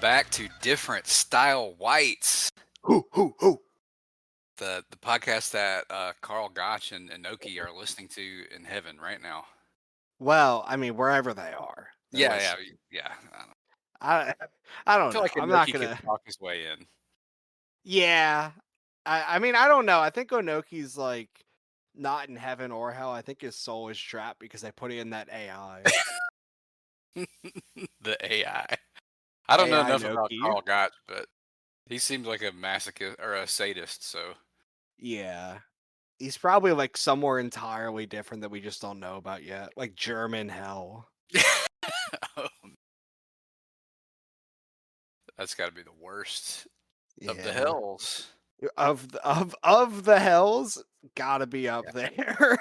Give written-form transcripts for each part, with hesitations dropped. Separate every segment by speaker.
Speaker 1: back to Different Style Whites,
Speaker 2: Hoo.
Speaker 1: the podcast that Carl Gotch and Inoki are listening to in heaven right now.
Speaker 2: Well, I mean, wherever they are, they're
Speaker 1: Yeah.
Speaker 2: listening.
Speaker 1: I
Speaker 2: I don't
Speaker 1: feel
Speaker 2: know.
Speaker 1: like
Speaker 2: I'm not
Speaker 1: Inoki can
Speaker 2: gonna.
Speaker 1: talk his way in.
Speaker 2: Yeah, I mean, I don't know. I think Onoki's like not in heaven or hell. I think his soul is trapped because they put in that AI.
Speaker 1: The AI. I don't know
Speaker 2: AI
Speaker 1: enough about
Speaker 2: Noki.
Speaker 1: Carl Gotch, but he seems like a masochist or a sadist. So
Speaker 2: Yeah, he's probably like somewhere entirely different that we just don't know about yet, like German hell.
Speaker 1: That's got to be the worst of the
Speaker 2: Yeah,
Speaker 1: hells.
Speaker 2: of the hells, gotta be up there.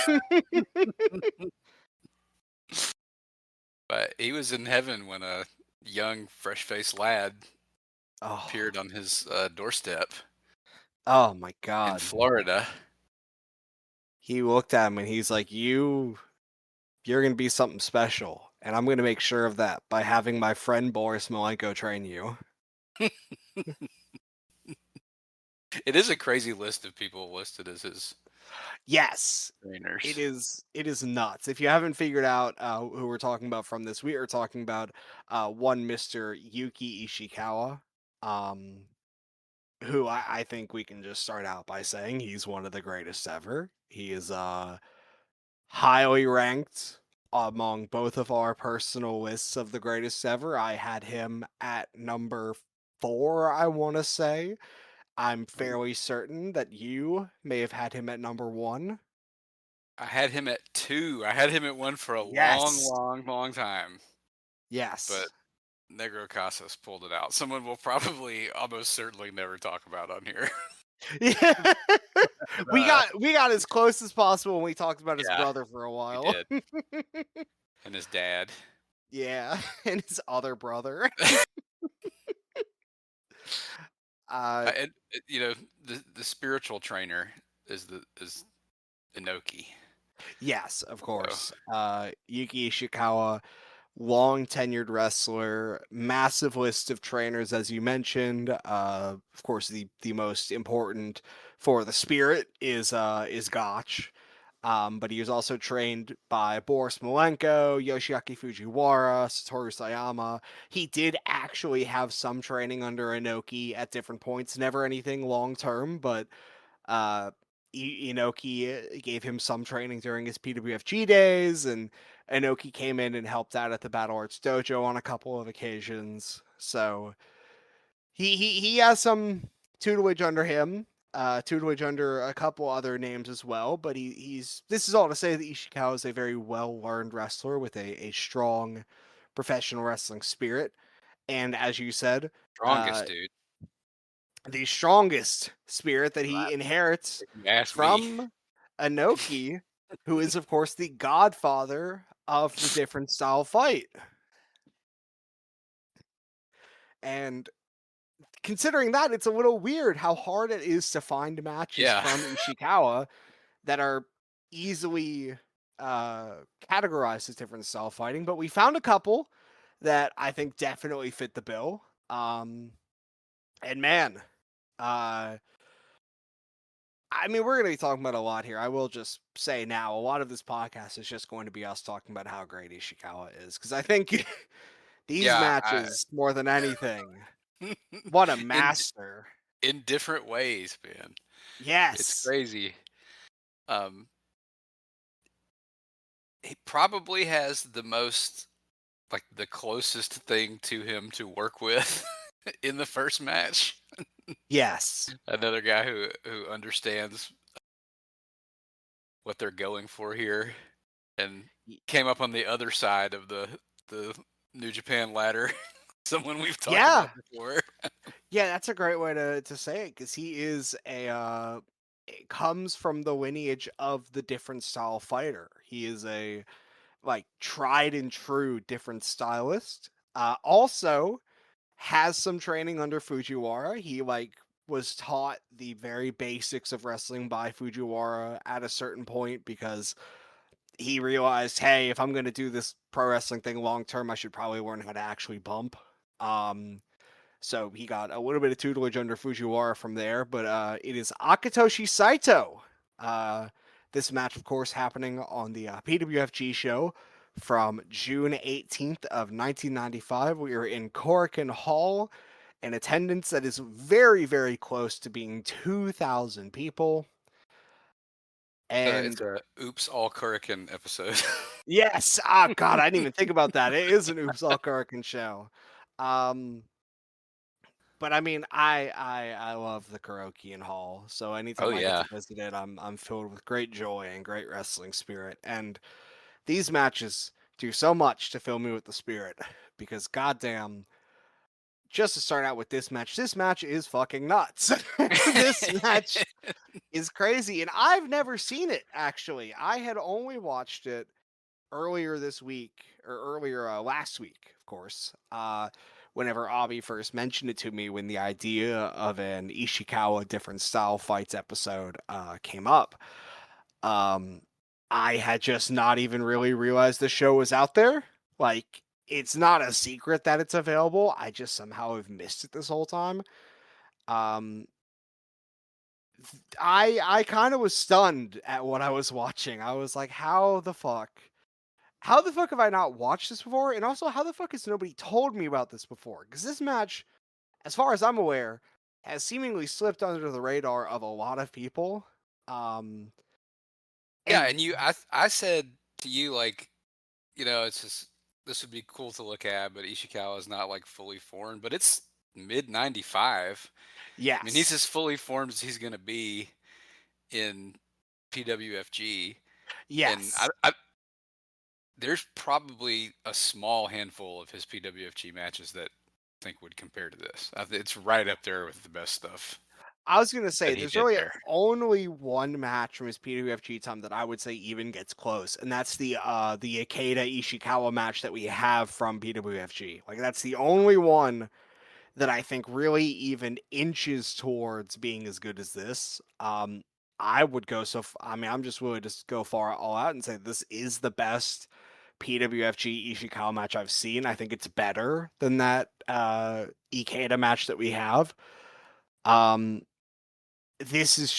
Speaker 1: But he was in heaven when a young, fresh-faced lad
Speaker 2: Oh,
Speaker 1: appeared on his doorstep
Speaker 2: oh my
Speaker 1: in
Speaker 2: God.
Speaker 1: Florida.
Speaker 2: He looked at him and he's like, you're gonna be something special, and I'm gonna make sure of that by having my friend Boris Malenko train you."
Speaker 1: It is a crazy list of people listed as his
Speaker 2: Yes, it
Speaker 1: trainers.
Speaker 2: is. It is nuts. If you haven't figured out who we're talking about from this, we are talking about one Mister Yuki Ishikawa, um, who I think we can just start out by saying he's one of the greatest ever. He is highly ranked among both of our personal lists of the greatest ever. I had him at number 4, I want to say. I'm fairly certain that you may have had him at number 1.
Speaker 1: I had him at 2. I had him at 1 for a
Speaker 2: Yes.
Speaker 1: long time. But
Speaker 2: Yes.
Speaker 1: Negro Casas pulled it out. Someone we'll probably almost certainly never talk about on here.
Speaker 2: Yeah.
Speaker 1: But,
Speaker 2: we got as close as possible when we talked about his
Speaker 1: yeah,
Speaker 2: brother for a
Speaker 1: we
Speaker 2: while.
Speaker 1: did. And his dad.
Speaker 2: Yeah, and his other brother. Uh
Speaker 1: And you know, the spiritual trainer is Inoki.
Speaker 2: yes, of
Speaker 1: So
Speaker 2: course. Yuki Ishikawa, long tenured wrestler, massive list of trainers, as you mentioned. Of course, the most important for the spirit is Gotch. But he was also trained by Boris Malenko, Yoshiaki Fujiwara, Satoru Sayama. He did actually have some training under Inoki at different points, never anything long term, but uh, Inoki gave him some training during his PWFG days, and Inoki came in and helped out at the Battlarts dojo on a couple of occasions. So he has some tutelage under him, tutelage under a couple other names as well. But he's this is all to say that Ishikawa is a very well learned wrestler with a strong professional wrestling spirit, and as you said,
Speaker 1: strongest dude.
Speaker 2: the strongest spirit that he inherits
Speaker 1: If you ask me.
Speaker 2: from Inoki, who is, of course, the godfather of the different style fight. And considering that, it's a little weird how hard it is to find matches
Speaker 1: Yeah.
Speaker 2: from Ishikawa that are easily categorized as different style fighting. But we found a couple that I think definitely fit the bill. And man, uh, I mean, we're going to be talking about a lot here. I will just say now, a lot of this podcast is just going to be us talking about how great Ishikawa is, because I think these
Speaker 1: Yeah,
Speaker 2: matches, more than anything, what a
Speaker 1: in
Speaker 2: master.
Speaker 1: in different ways, man. It's
Speaker 2: Yes.
Speaker 1: crazy. Um, he probably has the most, like, the closest thing to him to work with in the first match.
Speaker 2: Yes.
Speaker 1: Another guy who understands what they're going for here and came up on the other side of the New Japan ladder. Someone we've talked
Speaker 2: Yeah.
Speaker 1: about before.
Speaker 2: Yeah, that's a great way to say it, because he is it comes from the lineage of the different style fighter. He is a like tried and true different stylist. Also has some training under Fujiwara. He like was taught the very basics of wrestling by Fujiwara at a certain point, because he realized, hey, if I'm going to do this pro wrestling thing long term, I should probably learn how to actually bump. Um So he got a little bit of tutelage under Fujiwara from there, but it is Akitoshi Saito. Uh, this match, of course, happening on the PWFG show from June 18th of 1995. We are in Korakuen Hall, an attendance that is very, very close to being 2,000 people.
Speaker 1: It's
Speaker 2: And
Speaker 1: a Oops All Kurikan episode.
Speaker 2: yes, God, I didn't even think about that. It is an Oops All Korakuen show. Um, But I mean, I love the Karaoke Hall. So
Speaker 1: Oh
Speaker 2: anytime I get
Speaker 1: yeah.
Speaker 2: to visit it, I'm filled with great joy and great wrestling spirit. And these matches do so much to fill me with the spirit because goddamn, just to start out with this match is fucking nuts. This match is crazy, and I've never seen it actually. I had only watched it earlier this week or earlier last week, of course. Whenever Abby first mentioned it to me, when the idea of an Ishikawa different style fights episode came up, um, I had just not even really realized the show was out there. Like, it's not a secret that it's available. I just somehow have missed it this whole time. Um, I kind of was stunned at what I was watching. I was like, how the fuck? How the fuck have I not watched this before? And also, how the fuck has nobody told me about this before? Because this match, as far as I'm aware, has seemingly slipped under the radar of a lot of people. Um,
Speaker 1: Yeah,
Speaker 2: and
Speaker 1: and I said to you like, it's just this would be cool to look at, but Ishikawa is not like fully formed, but it's mid 95. I mean, he's
Speaker 2: yes,
Speaker 1: as fully formed as he's going to be in PWFG, and
Speaker 2: yes,
Speaker 1: there's probably a small handful of his PWFG matches that I think would compare to this. It's right up there with the best stuff
Speaker 2: I was gonna say
Speaker 1: that he
Speaker 2: there's
Speaker 1: did
Speaker 2: really
Speaker 1: there.
Speaker 2: only one match from his PWFG time that I would say even gets close, and that's the Ikeda Ishikawa match that we have from PWFG. Like that's the only one that I think really even inches towards being as good as this. I would go I mean, I'm just willing to just go far all out and say this is the best PWFG Ishikawa match I've seen. I think it's better than that Ikeda match that we have. Um, this is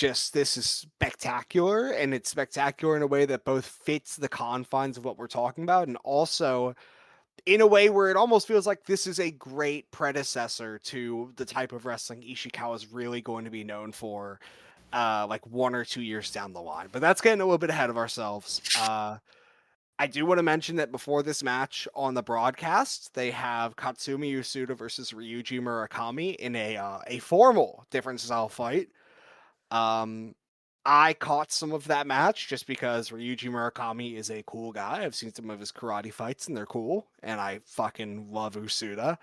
Speaker 2: spectacular, and it's spectacular in a way that both fits the confines of what we're talking about, and also in a way where it almost feels like this is a great predecessor to the type of wrestling Ishikawa is really going to be known for, like 1 or 2 years down the line. But that's getting a little bit ahead of ourselves. I do want to mention that before this match on the broadcast, they have Katsumi Usuda versus Ryuji Murakami in a formal different style fight. Um, I caught some of that match just because Ryuji Murakami is a cool guy. I've seen some of his karate fights and they're cool, and I fucking love Usuda.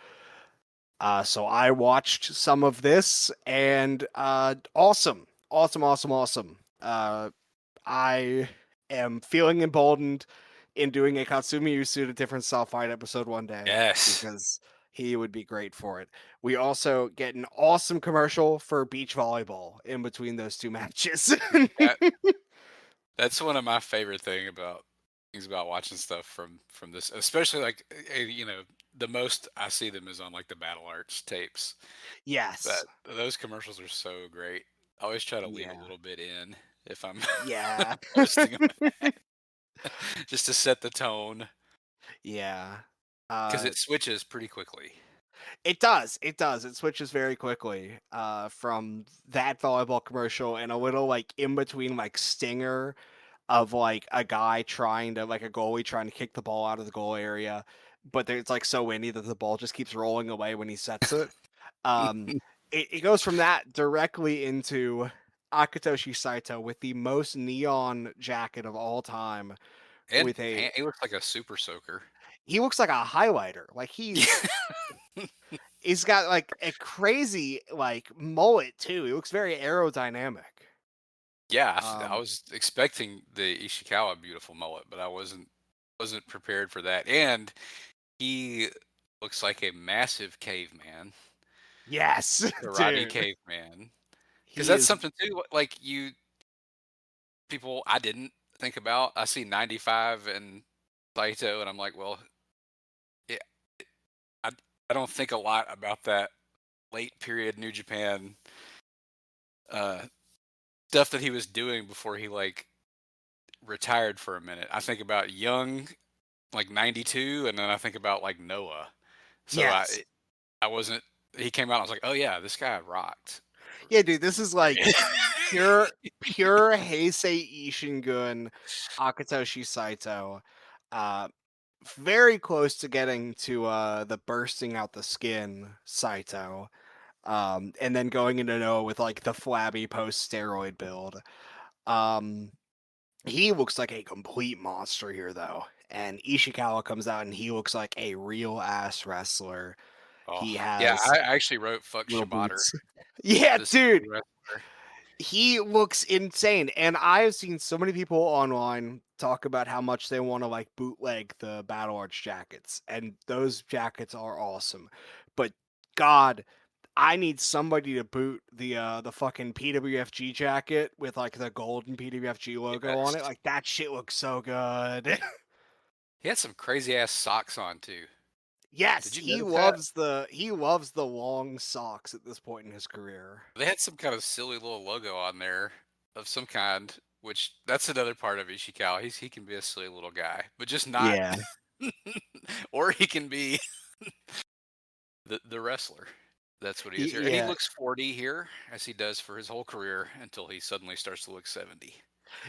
Speaker 2: So I watched some of this and awesome, awesome, awesome, awesome. I am feeling emboldened in doing a Katsumi Usuda different style fight episode one day
Speaker 1: Yes.
Speaker 2: because he would be great for it. We also get an awesome commercial for beach volleyball in between those two matches.
Speaker 1: That that's one of my favorite things about watching stuff from this, especially like the most I see them is on like the Battlarts tapes.
Speaker 2: Yes.
Speaker 1: That those commercials are so great. I always try to leave a
Speaker 2: Yeah.
Speaker 1: little bit in if I'm
Speaker 2: Yeah.
Speaker 1: hosting them, just to set the tone
Speaker 2: Yeah.
Speaker 1: because
Speaker 2: Uh
Speaker 1: it switches pretty quickly.
Speaker 2: it does. It does. It switches very quickly from that volleyball commercial and a little like in between like stinger of like a guy trying to like a goalie trying to kick the ball out of the goal area, but it's like so windy that the ball just keeps rolling away when he sets it. Um, it goes from that directly into Akitoshi Saito with the most neon jacket of all time.
Speaker 1: And
Speaker 2: With a
Speaker 1: he looks like a super soaker.
Speaker 2: he looks like a highlighter. Like
Speaker 1: Yeah.
Speaker 2: he's got like a crazy like mullet too. He looks very aerodynamic.
Speaker 1: Yeah, I
Speaker 2: Um,
Speaker 1: was expecting the Ishikawa beautiful mullet, but I wasn't prepared for that. And he looks like a massive caveman,
Speaker 2: yes,
Speaker 1: karate
Speaker 2: dude.
Speaker 1: caveman. Because
Speaker 2: He
Speaker 1: that's
Speaker 2: is
Speaker 1: something too. Like people, I didn't think about. I see 95 and Saito, and I'm like, well, yeah, I I don't think a lot about that late period New Japan uh, stuff that he was doing before he like retired for a minute. I think about Young, like '92, and then I think about like Noah. So
Speaker 2: Yes.
Speaker 1: I wasn't. He came out. I was like, oh yeah, this guy rocked.
Speaker 2: Yeah, dude, this is like pure Heisei Ishingun Akitoshi Saito. Uh very close to getting to the bursting out the skin Saito. And then going into Noah with like the flabby post steroid build. Um he looks like a complete monster here though. And Ishikawa comes out and he looks like a real ass wrestler.
Speaker 1: Oh
Speaker 2: He
Speaker 1: yeah,
Speaker 2: has
Speaker 1: I actually wrote "fuck
Speaker 2: little
Speaker 1: Shibata."
Speaker 2: boots. Yeah,
Speaker 1: This
Speaker 2: dude.
Speaker 1: new wrestler.
Speaker 2: He looks insane, and I have seen so many people online talk about how much they want to like bootleg the Battlarts jackets, and those jackets are awesome. But God, I need somebody to boot the fucking PWFG jacket with like the golden PWFG logo on it.
Speaker 1: Yes,
Speaker 2: Like that shit looks so good.
Speaker 1: he had some crazy ass socks on too.
Speaker 2: Yes,
Speaker 1: Did you
Speaker 2: he
Speaker 1: notice that?
Speaker 2: loves the long socks at this point in his career.
Speaker 1: They had some kind of silly little logo on there of some kind, which that's another part of Ishikawa. He can be a silly little guy, but just not,
Speaker 2: Yeah.
Speaker 1: or he can be the wrestler. That's what he is here, and he
Speaker 2: Yeah,
Speaker 1: looks 40 here, as he does for his whole career until he suddenly starts to look 70.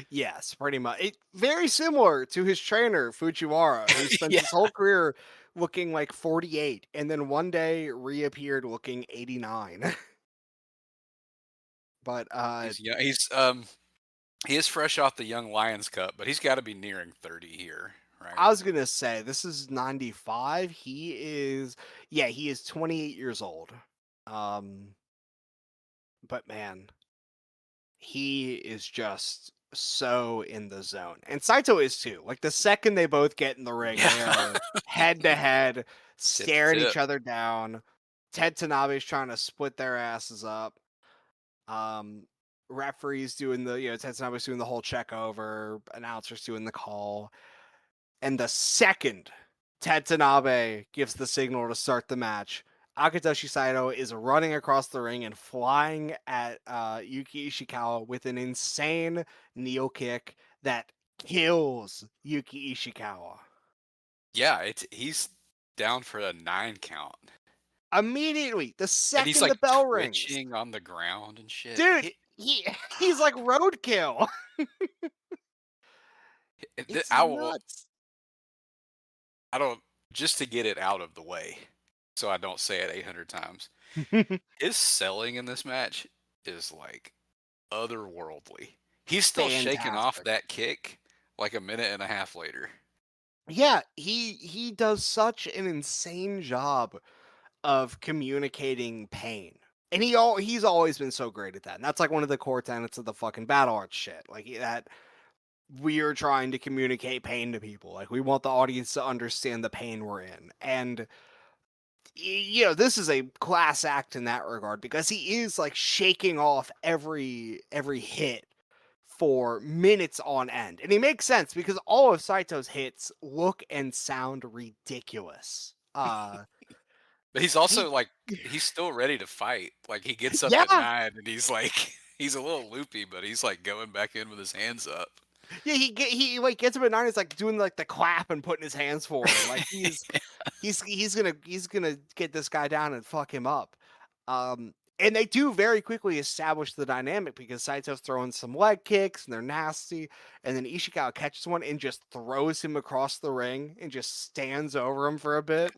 Speaker 2: yes, pretty much. Very similar to his trainer, Fujiwara, who spent
Speaker 1: Yeah,
Speaker 2: his whole career looking like 48 and then one day reappeared looking 89. But
Speaker 1: he's young. He is fresh off the Young Lions Cup, but he's got to be nearing 30 here, right?
Speaker 2: I was going to say this is 95. He is 28 years old. Um but man, he is just so in the zone. And Saito is too. Like the second they both get in the ring,
Speaker 1: Yeah,
Speaker 2: they are head to head,
Speaker 1: tip to
Speaker 2: staring
Speaker 1: tip.
Speaker 2: each other down. Ted Tanabe's trying to split their asses up. Um, referees doing Ted Tanabe's doing the whole check over, announcers doing the call. And the second Ted Tanabe gives the signal to start the match, Akitoshi Saito is running across the ring and flying at Yuki Ishikawa with an insane kneel kick that kills Yuki Ishikawa.
Speaker 1: Yeah, he's down for a 9 count,
Speaker 2: Immediately, the
Speaker 1: and he's
Speaker 2: second the
Speaker 1: like
Speaker 2: bell rings,
Speaker 1: twitching on the ground and shit.
Speaker 2: dude, he's like roadkill. It's
Speaker 1: I will.
Speaker 2: nuts.
Speaker 1: I don't just to get it out of the way, so I don't say it 800 times. His selling in this match is like otherworldly. He's still shaking off
Speaker 2: Fantastic.
Speaker 1: that kick like a minute and a half later.
Speaker 2: Yeah, he does such an insane job of communicating pain. And he's always been so great at that. And that's like one of the core tenets of the fucking battle arts shit. Like that we're trying to communicate pain to people. Like we want the audience to understand the pain we're in. And this is a class act in that regard because he is like shaking off every hit for minutes on end. And he makes sense because all of Saito's hits look and sound ridiculous.
Speaker 1: But he's
Speaker 2: He
Speaker 1: also like he's still ready to fight. Like he gets up at
Speaker 2: yeah,
Speaker 1: 9 and he's like he's a little loopy, but he's like going back in with his hands up.
Speaker 2: yeah, he like gets up at 9, he's like doing like the clap and putting his hands forward. Like he's gonna get this guy down and fuck him up. And they do very quickly establish the dynamic because Saito's throwing some leg kicks and they're nasty, and then Ishikawa catches one and just throws him across the ring and just stands over him for a bit.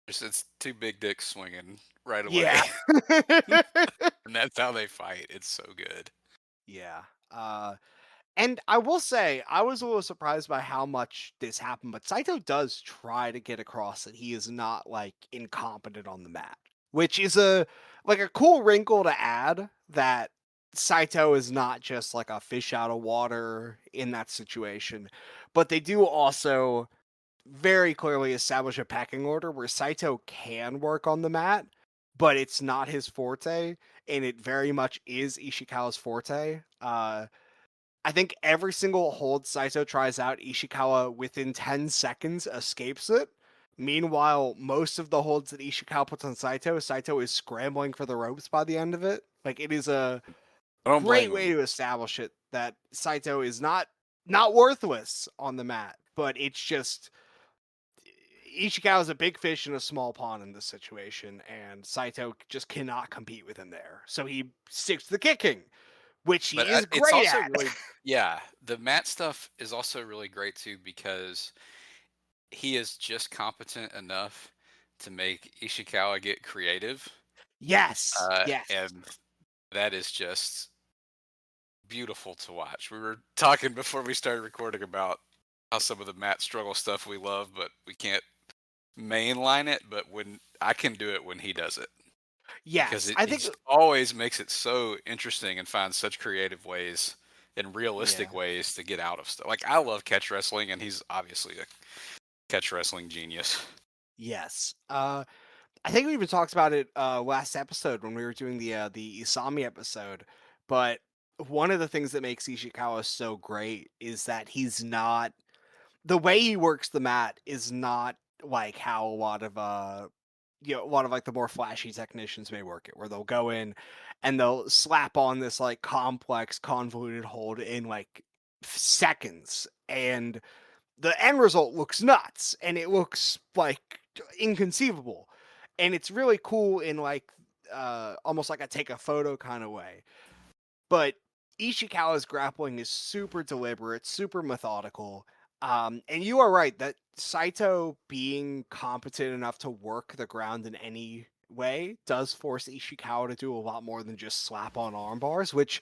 Speaker 1: It's two big dicks swinging right away,
Speaker 2: Yeah.
Speaker 1: and that's how they fight. It's so good.
Speaker 2: Yeah. And I will say, I was a little surprised by how much this happened, but Saito does try to get across that he is not like incompetent on the mat, which is a cool wrinkle to add that Saito is not just like a fish out of water in that situation. But they do also very clearly establish a pecking order where Saito can work on the mat, but it's not his forte, and it very much is Ishikawa's forte. I think every single hold Saito tries out, Ishikawa within 10 seconds escapes it, Meanwhile, most of the holds that Ishikawa puts on Saito is scrambling for the ropes by the end of it. Like, it is a
Speaker 1: I don't
Speaker 2: great
Speaker 1: blame
Speaker 2: way
Speaker 1: him.
Speaker 2: to establish it that Saito is not worthless on the mat, but it's just Ishikawa is a big fish in a small pond in this situation, and Saito just cannot compete with him there. So he sticks to the kicking, which
Speaker 1: But
Speaker 2: he is
Speaker 1: it's
Speaker 2: great
Speaker 1: also
Speaker 2: at.
Speaker 1: really, yeah, the mat stuff is also really great too because he is just competent enough to make Ishikawa get creative,
Speaker 2: Yes, yes,
Speaker 1: and that is just beautiful to watch. We were talking before we started recording about how some of the mat struggle stuff we love, but we can't mainline it. But when I can do it when he does it, because
Speaker 2: yes.
Speaker 1: it
Speaker 2: I
Speaker 1: he
Speaker 2: think,
Speaker 1: just always makes it so interesting and finds such creative ways and
Speaker 2: yeah,
Speaker 1: realistic ways to get out of stuff. Like I love catch wrestling, and he's obviously a catch wrestling genius.
Speaker 2: yes. I think we even talked about it last episode when we were doing the Isami episode. But one of the things that makes Ishikawa so great is that he's not the way he works the mat is not like how a lot of a lot of like the more flashy technicians may work it, where they'll go in and they'll slap on this like complex convoluted hold in like seconds, and the end result looks nuts and it looks like inconceivable, and it's really cool in like almost like a take a photo kind of way. But Ishikawa's grappling is super deliberate, super methodical. And you are right that Saito being competent enough to work the ground in any way does force Ishikawa to do a lot more than just slap on arm bars, which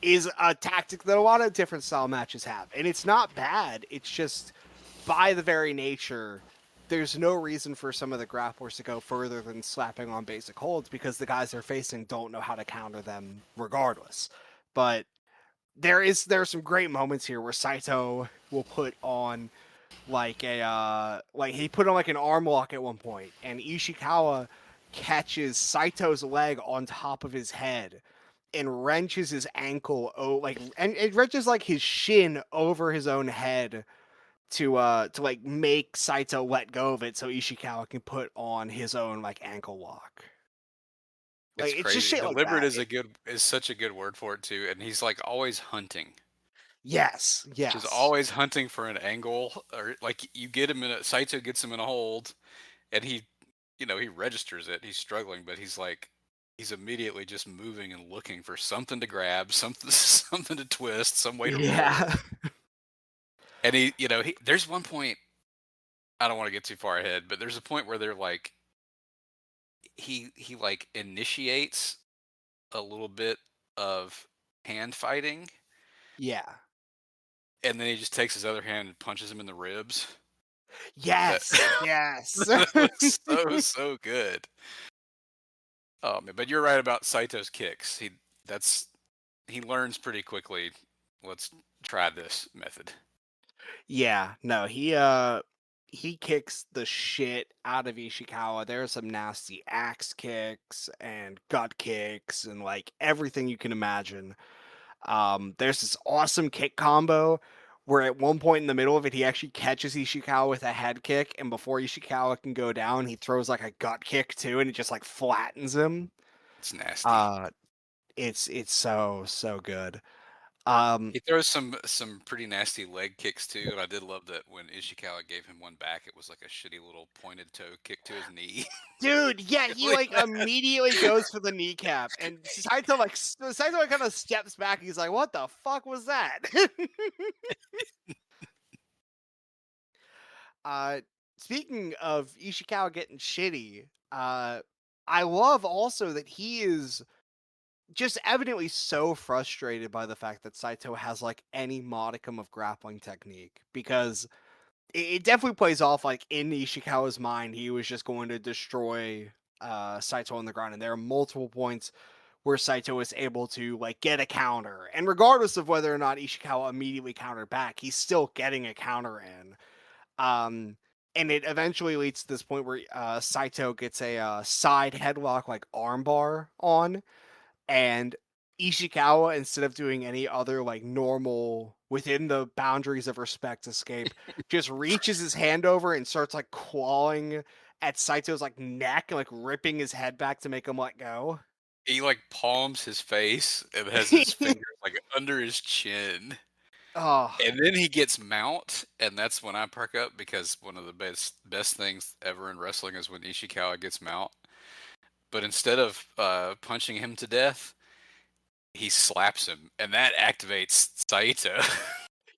Speaker 2: is a tactic that a lot of different style matches have. And it's not bad. It's just by the very nature, there's no reason for some of the grapplers to go further than slapping on basic holds because the guys they're facing don't know how to counter them regardless. But there are some great moments here where Saito will put on like a like he put on like an arm lock at one point, and Ishikawa catches Saito's leg on top of his head and wrenches his ankle and it wrenches like his shin over his own head to like make Saito let go of it so Ishikawa can put on his own like ankle lock.
Speaker 1: It's
Speaker 2: Like, it's just
Speaker 1: crazy.
Speaker 2: shit like
Speaker 1: Deliberate
Speaker 2: that.
Speaker 1: is such a good word for it too, and he's like always hunting.
Speaker 2: Yes,
Speaker 1: Just
Speaker 2: yes.
Speaker 1: always hunting for an angle, or like you get him in a Saito gets him in a hold, and he registers it. He's struggling, but he's immediately just moving and looking for something to grab, something something to twist, some way to roll.
Speaker 2: Yeah.
Speaker 1: And there's one point, I don't want to get too far ahead, but there's a point where they're like he like initiates a little bit of hand fighting,
Speaker 2: Yeah.
Speaker 1: and then he just takes his other hand and punches him in the ribs. That
Speaker 2: Yes. Yes.
Speaker 1: that was so good. Oh man, but you're right about Saito's kicks. That's he learns pretty quickly. Let's try this method.
Speaker 2: Yeah, no, he kicks the shit out of Ishikawa. There are some nasty axe kicks and gut kicks and like everything you can imagine. There's this awesome kick combo where at one point in the middle of it, he actually catches Ishikawa with a head kick, and before Ishikawa can go down, he throws like a gut kick too, and it just like flattens him.
Speaker 1: It's nasty.
Speaker 2: Uh, it's so good. Um,
Speaker 1: He throws some pretty nasty leg kicks too, and I did love that when Ishikawa gave him one back, it was like a shitty little pointed toe kick to his knee.
Speaker 2: Dude, yeah, he
Speaker 1: Really
Speaker 2: like
Speaker 1: bad.
Speaker 2: immediately goes for the kneecap, and Saito like kind of steps back. He's like, "What the fuck was that?" uh, Speaking of Ishikawa getting shitty, I love also that he is just evidently so frustrated by the fact that Saito has like any modicum of grappling technique because it definitely plays off like in Ishikawa's mind, he was just going to destroy Saito on the ground. And there are multiple points where Saito was able to like get a counter. And regardless of whether or not Ishikawa immediately countered back, he's still getting a counter in. Um, and it eventually leads to this point where Saito gets a side headlock like armbar on, and Ishikawa, instead of doing any other like normal within the boundaries of respect escape, just reaches his hand over and starts like clawing at Saito's like neck and like ripping his head back to make him let go.
Speaker 1: He, like, palms his face and has his fingers, like, under his chin,
Speaker 2: Oh,
Speaker 1: and then he gets mount, and that's when I perk up because one of the best things ever in wrestling is when Ishikawa gets mount, but instead of, punching him to death, he slaps him, and that activates Saito.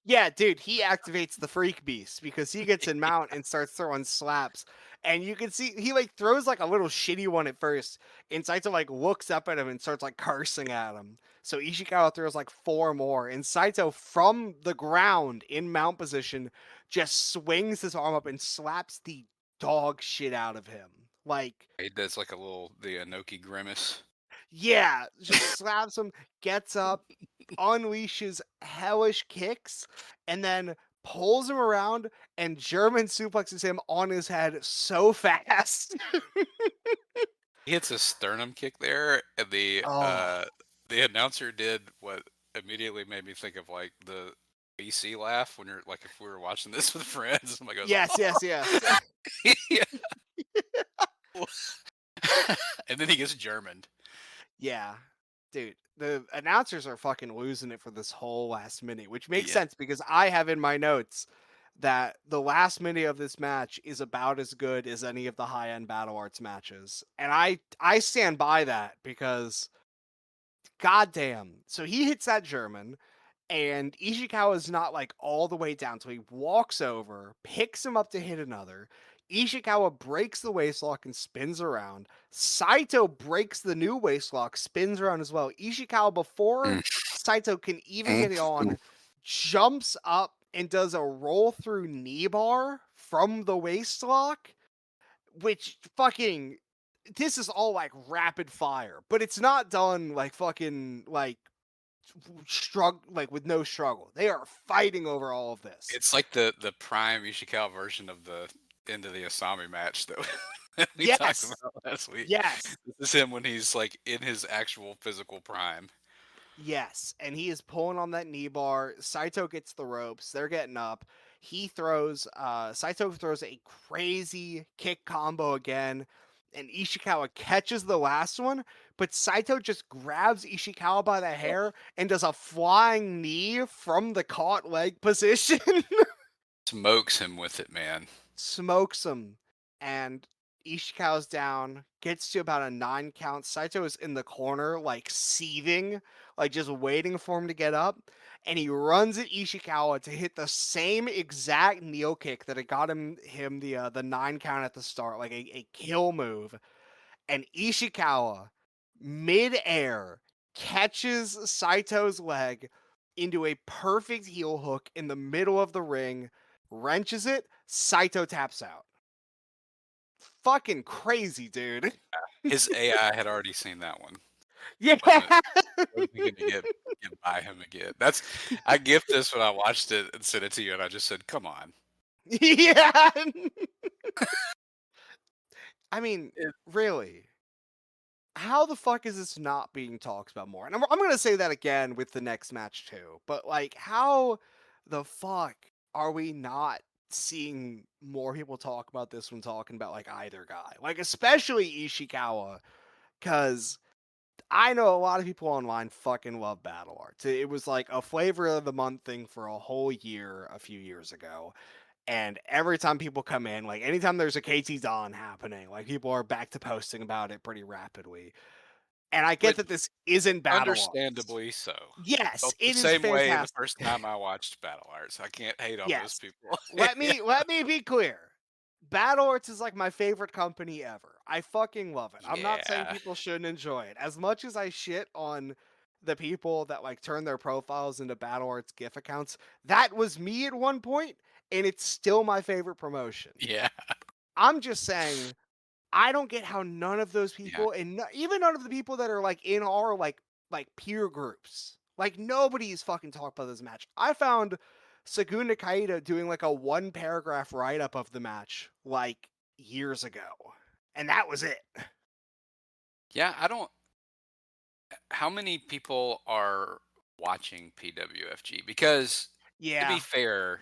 Speaker 2: yeah, dude, he activates the freak beast because he gets in mount and starts throwing slaps. And you can see he like throws like a little shitty one at first. And Saito like looks up at him and starts like cursing at him. So Ishikawa throws like four more. And Saito from the ground in mount position just swings his arm up and slaps the dog shit out of him. Like,
Speaker 1: He does, like, the Inoki grimace.
Speaker 2: yeah, just slaps him, gets up, unleashes hellish kicks, and then pulls him around and German suplexes him on his head so fast.
Speaker 1: He hits a sternum kick there, and
Speaker 2: Oh,
Speaker 1: the announcer did what immediately made me think of, like, the BC laugh when you're like, if we were watching this with friends, somebody goes,
Speaker 2: yes, yes, yes.
Speaker 1: yeah. And then he gets Germaned.
Speaker 2: Yeah. Dude, the announcers are fucking losing it for this whole last minute, which makes
Speaker 1: Yeah.
Speaker 2: sense because I have in my notes that the last minute of this match is about as good as any of the high-end battle arts matches. And I stand by that because goddamn. So he hits that German, and Ishikawa is not like all the way down. So he walks over, picks him up to hit another. Ishikawa breaks the waistlock and spins around. Saito breaks the new waistlock, spins around as well. Ishikawa, before
Speaker 1: Mm,
Speaker 2: Saito can even
Speaker 1: mm,
Speaker 2: get it
Speaker 1: mm.
Speaker 2: on, jumps up and does a roll through knee bar from the waistlock, which fucking this is all like rapid fire, but it's not done like fucking like struggle like with no struggle. They are fighting over all of this.
Speaker 1: It's like the prime Ishikawa version of the end of the Asami match that we talked
Speaker 2: Yes.
Speaker 1: about last week.
Speaker 2: Yes.
Speaker 1: This is him when he's, like, in his actual physical prime.
Speaker 2: Yes. And he is pulling on that knee bar. Saito gets the ropes. They're getting up. He throws Saito throws a crazy kick combo again. And Ishikawa catches the last one, but Saito just grabs Ishikawa by the hair and does a flying knee from the caught leg position.
Speaker 1: Smokes him with it, man.
Speaker 2: Smokes him, and Ishikawa's down, gets to about a 9 count. Saito is in the corner, like seething, like just waiting for him to get up. And he runs at Ishikawa to hit the same exact kneel kick that had got him the 9 count at the start, like a kill move. And Ishikawa, midair, catches Saito's leg into a perfect heel hook in the middle of the ring, wrenches it, Saito taps out. Fucking crazy, dude.
Speaker 1: His AI had already seen that one.
Speaker 2: Yeah.
Speaker 1: Wasn't wasn't gonna get by him again. That's I gift this when I watched it and sent it to you, and I just said, "Come on."
Speaker 2: Yeah. I mean,
Speaker 1: It
Speaker 2: really. How the fuck is this not being talked about more? And I'm going to say that again with the next match too. But like, how the fuck are we not seeing more people talk about this when talking about like either guy? Like, especially Ishikawa, because I know a lot of people online fucking love battle arts. It was like a flavor of the month thing for a whole year a few years ago. And every time people come in, like anytime there's a KT Dawn happening, like people are back to posting about it pretty rapidly. And I get
Speaker 1: which
Speaker 2: that this isn't battle arts.
Speaker 1: understandably so. I
Speaker 2: Yes,
Speaker 1: felt the
Speaker 2: it is
Speaker 1: same way the
Speaker 2: fantastic.
Speaker 1: first time I watched Battle Arts. I can't hate on those
Speaker 2: Yes.
Speaker 1: people.
Speaker 2: Let me be clear. Battle Arts is like my favorite company ever. I fucking love it. I'm not saying
Speaker 1: Yeah.
Speaker 2: people shouldn't enjoy it. As much as I shit on the people that like turn their profiles into Battle Arts GIF accounts, that was me at one point, and it's still my favorite promotion.
Speaker 1: Yeah.
Speaker 2: I'm just saying I don't get how none of those
Speaker 1: Yeah.
Speaker 2: people, and even none of the people that are like in our like peer groups, like nobody's fucking talked about this match. I found Saguna Kaida doing like a one paragraph write up of the match like years ago, and that was it.
Speaker 1: Yeah, I don't how many people are watching PWFG? Because To be
Speaker 2: Yeah,
Speaker 1: fair,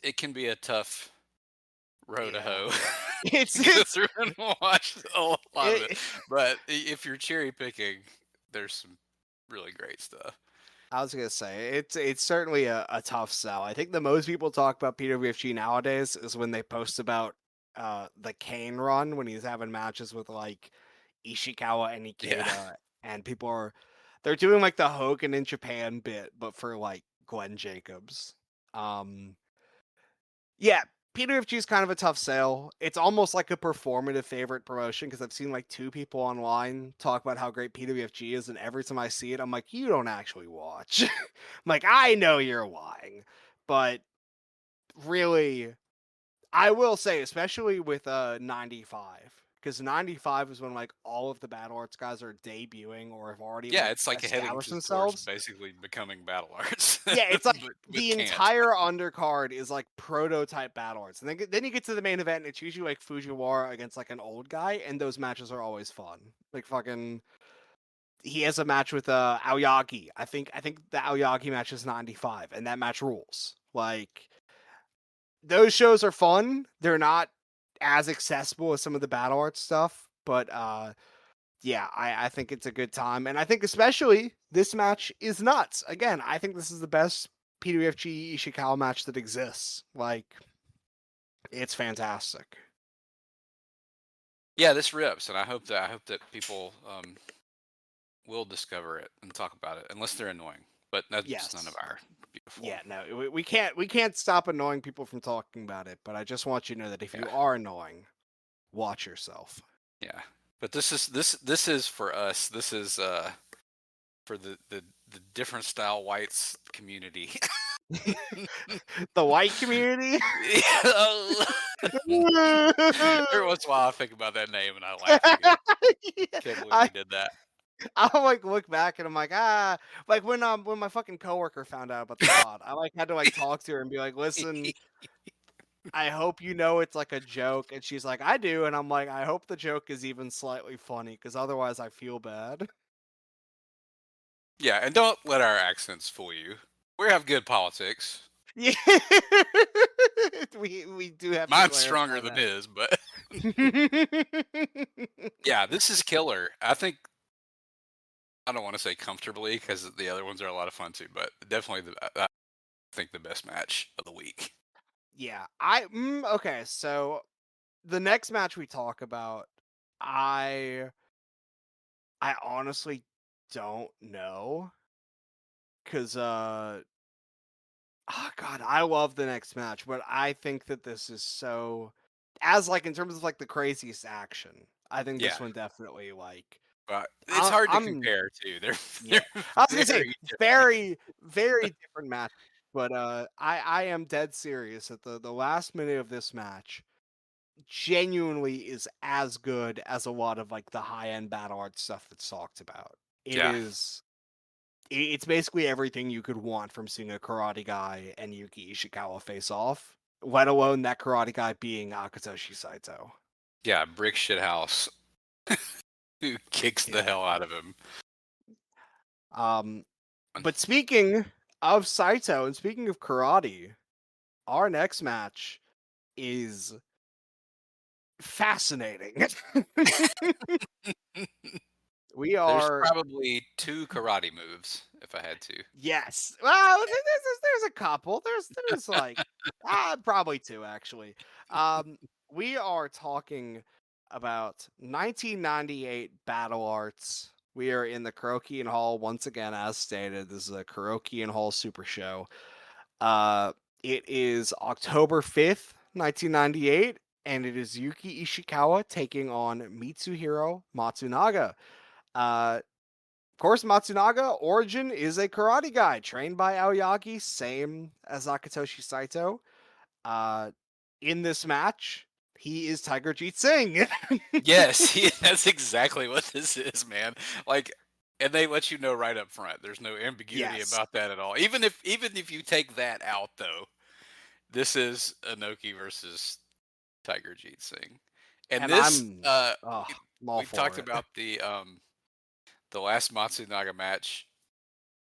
Speaker 1: it can be a tough row to
Speaker 2: yeah.
Speaker 1: hoe.
Speaker 2: It's
Speaker 1: Go
Speaker 2: it's
Speaker 1: through and watch a lot of it.
Speaker 2: it.
Speaker 1: But if you're cherry picking, there's some really great stuff.
Speaker 2: I was gonna say it's certainly a tough sell. I think the most people talk about PWFG nowadays is when they post about the Kane run when he's having matches with like Ishikawa and
Speaker 1: Yeah.
Speaker 2: Ikeda, and they're doing like the Hogan in Japan bit, but for like Glenn Jacobs. Um, yeah, PWFG is kind of a tough sale. It's almost like a performative favorite promotion because I've seen like two people online talk about how great PWFG is, and every time I see it, I'm like, you don't actually watch. I'm like, I know you're lying, but really, I will say, especially with 95, because 95 is when like all of the Battle Arts guys are debuting or have already
Speaker 1: Yeah,
Speaker 2: like
Speaker 1: it's like heading
Speaker 2: established
Speaker 1: towards
Speaker 2: themselves.
Speaker 1: basically becoming battle arts,
Speaker 2: Yeah, it's like
Speaker 1: but
Speaker 2: the
Speaker 1: can't.
Speaker 2: entire undercard is like prototype battle arts, and then you get to the main event, and it's usually like Fujiwara against like an old guy, and those matches are always fun. Like fucking, he has a match with Aoyagi. I think the Aoyagi match is 95, and that match rules. Like those shows are fun. They're not as accessible as some of the battle arts stuff, but yeah, I think it's a good time. And I think especially this match is nuts. Again, I think this is the best PWFG Ishikawa match that exists. Like, it's fantastic.
Speaker 1: Yeah, this rips, and I hope that people will discover it and talk about it, unless they're annoying. But that's none of
Speaker 2: Yes.
Speaker 1: our beautiful.
Speaker 2: Yeah, no, we can't stop annoying people from talking about it, but I just want you to know that if
Speaker 1: Yeah,
Speaker 2: you are annoying, watch yourself.
Speaker 1: yeah. But this is for us. This is for the different style whites community.
Speaker 2: The white community.
Speaker 1: Every once in a while, I think about that name and I laugh again.
Speaker 2: Yeah,
Speaker 1: Can't believe
Speaker 2: I
Speaker 1: we did that.
Speaker 2: I'll like look back and I'm like, like when my fucking coworker found out about the pod, I like had to like talk to her and be like, listen, I hope you know it's like a joke. And she's like, I do. And I'm like, I hope the joke is even slightly funny because otherwise I feel bad.
Speaker 1: Yeah, and don't let our accents fool you. We have good politics.
Speaker 2: Yeah. we do have to
Speaker 1: Mine's
Speaker 2: clarify
Speaker 1: stronger than his, but
Speaker 2: that.
Speaker 1: yeah, this is killer. I don't want to say comfortably because the other ones are a lot of fun too, but definitely I think the best match of the week.
Speaker 2: Yeah. Okay, so the next match we talk about, I I honestly don't know because oh god, I love the next match, but I think that this is so, as like in terms of like the craziest action, I think
Speaker 1: Yeah,
Speaker 2: this one definitely like
Speaker 1: but it's hard to
Speaker 2: I'm
Speaker 1: compare too. They're
Speaker 2: yeah.
Speaker 1: they're
Speaker 2: I was gonna say
Speaker 1: very different.
Speaker 2: very, very different match. But I am dead serious that the last minute of this match genuinely is as good as a lot of like the high end battle art stuff that's talked about. It
Speaker 1: Yeah,
Speaker 2: is it's basically everything you could want from seeing a Karate Guy and Yuki Ishikawa face off, let alone that Karate Guy being Akitoshi Saito.
Speaker 1: yeah, brick shit house who kicks the
Speaker 2: Yeah.
Speaker 1: hell out of him.
Speaker 2: Um, but speaking of Saito and speaking of karate, our next match is fascinating. We
Speaker 1: There's
Speaker 2: are
Speaker 1: probably two karate moves if I had to.
Speaker 2: yes. Well, there's a couple. There's like probably two actually. Um, we are talking about 1998 Battle Arts. We are in the Kurokian Hall once again, as stated. This is a Kurokian Hall Super Show. Uh, it is October 5th, 1998, and it is Yuki Ishikawa taking on Mitsuhiro Matsunaga. Of course, Matsunaga origin is a karate guy trained by Aoyagi, same as Akitoshi Saito. Uh, in this match, he is Tiger Jeet Singh.
Speaker 1: Yes, that's exactly what this is, man. Like, and they let you know right up front. There's no ambiguity
Speaker 2: Yes,
Speaker 1: about that at all. Even if you take that out, though, this is Inoki versus Tiger Jeet Singh, and
Speaker 2: and
Speaker 1: this
Speaker 2: I'm all
Speaker 1: we talked
Speaker 2: for it.
Speaker 1: about the last Matsunaga match.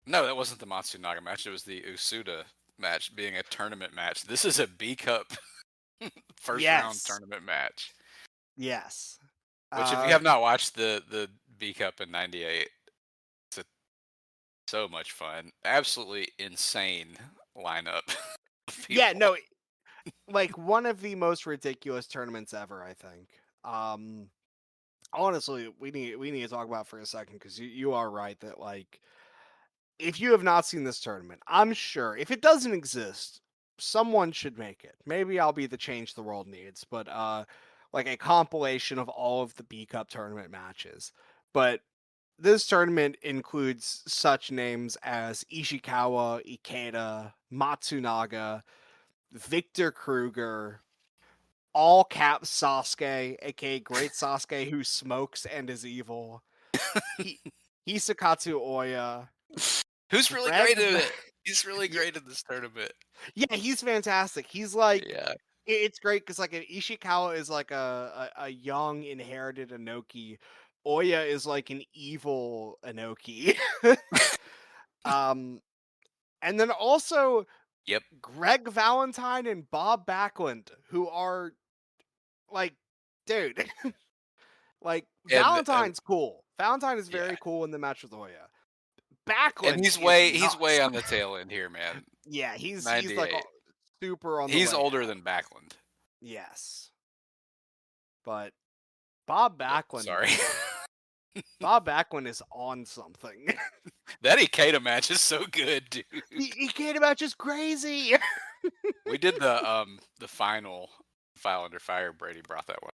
Speaker 1: No, that wasn't the Matsunaga match. It was the Usuda match being a tournament match. This is a B Cup first round
Speaker 2: Yes.
Speaker 1: tournament match.
Speaker 2: Yes.
Speaker 1: Which, if you have not watched the B Cup in '98, it's so much fun. Absolutely insane lineup of
Speaker 2: Yeah,
Speaker 1: people.
Speaker 2: no, like one of the most ridiculous tournaments ever, I think. Honestly, we need to talk about it for a second because you are right that like if you have not seen this tournament, I'm sure if it doesn't exist, someone should make it. Maybe I'll be the change the world needs, but like a compilation of all of the B Cup tournament matches. But this tournament includes such names as Ishikawa, Ikeda, Matsunaga, Victor Kruger, all caps Sasuke, aka Great Sasuke, who smokes and is evil. He Hisakatsu Oya,
Speaker 1: Who's really great
Speaker 2: Greg.
Speaker 1: in it? He's really
Speaker 2: Yeah,
Speaker 1: great in this tournament.
Speaker 2: yeah, he's fantastic. He's like,
Speaker 1: Yeah.
Speaker 2: it's great because like an Ishikawa is like a young inherited Inoki. Oya is like an evil Inoki. um, and then also
Speaker 1: Yep.
Speaker 2: Greg Valentine and Bob Backlund, who are like, dude, like
Speaker 1: And
Speaker 2: Valentine's cool. Valentine is
Speaker 1: yeah.
Speaker 2: very cool in the match with Oya.
Speaker 1: And
Speaker 2: Backlund
Speaker 1: he's
Speaker 2: is
Speaker 1: way
Speaker 2: nuts.
Speaker 1: on the tail end here, man.
Speaker 2: Yeah, he's like
Speaker 1: 98.
Speaker 2: super on the
Speaker 1: He's
Speaker 2: way
Speaker 1: older
Speaker 2: out.
Speaker 1: than Backlund.
Speaker 2: Yes, but Bob
Speaker 1: But
Speaker 2: Backlund,
Speaker 1: sorry.
Speaker 2: Bob Backlund is on something.
Speaker 1: That Ikeda match is so good, dude.
Speaker 2: He can't match is crazy.
Speaker 1: We did the final File Under Fire. Brady brought that one.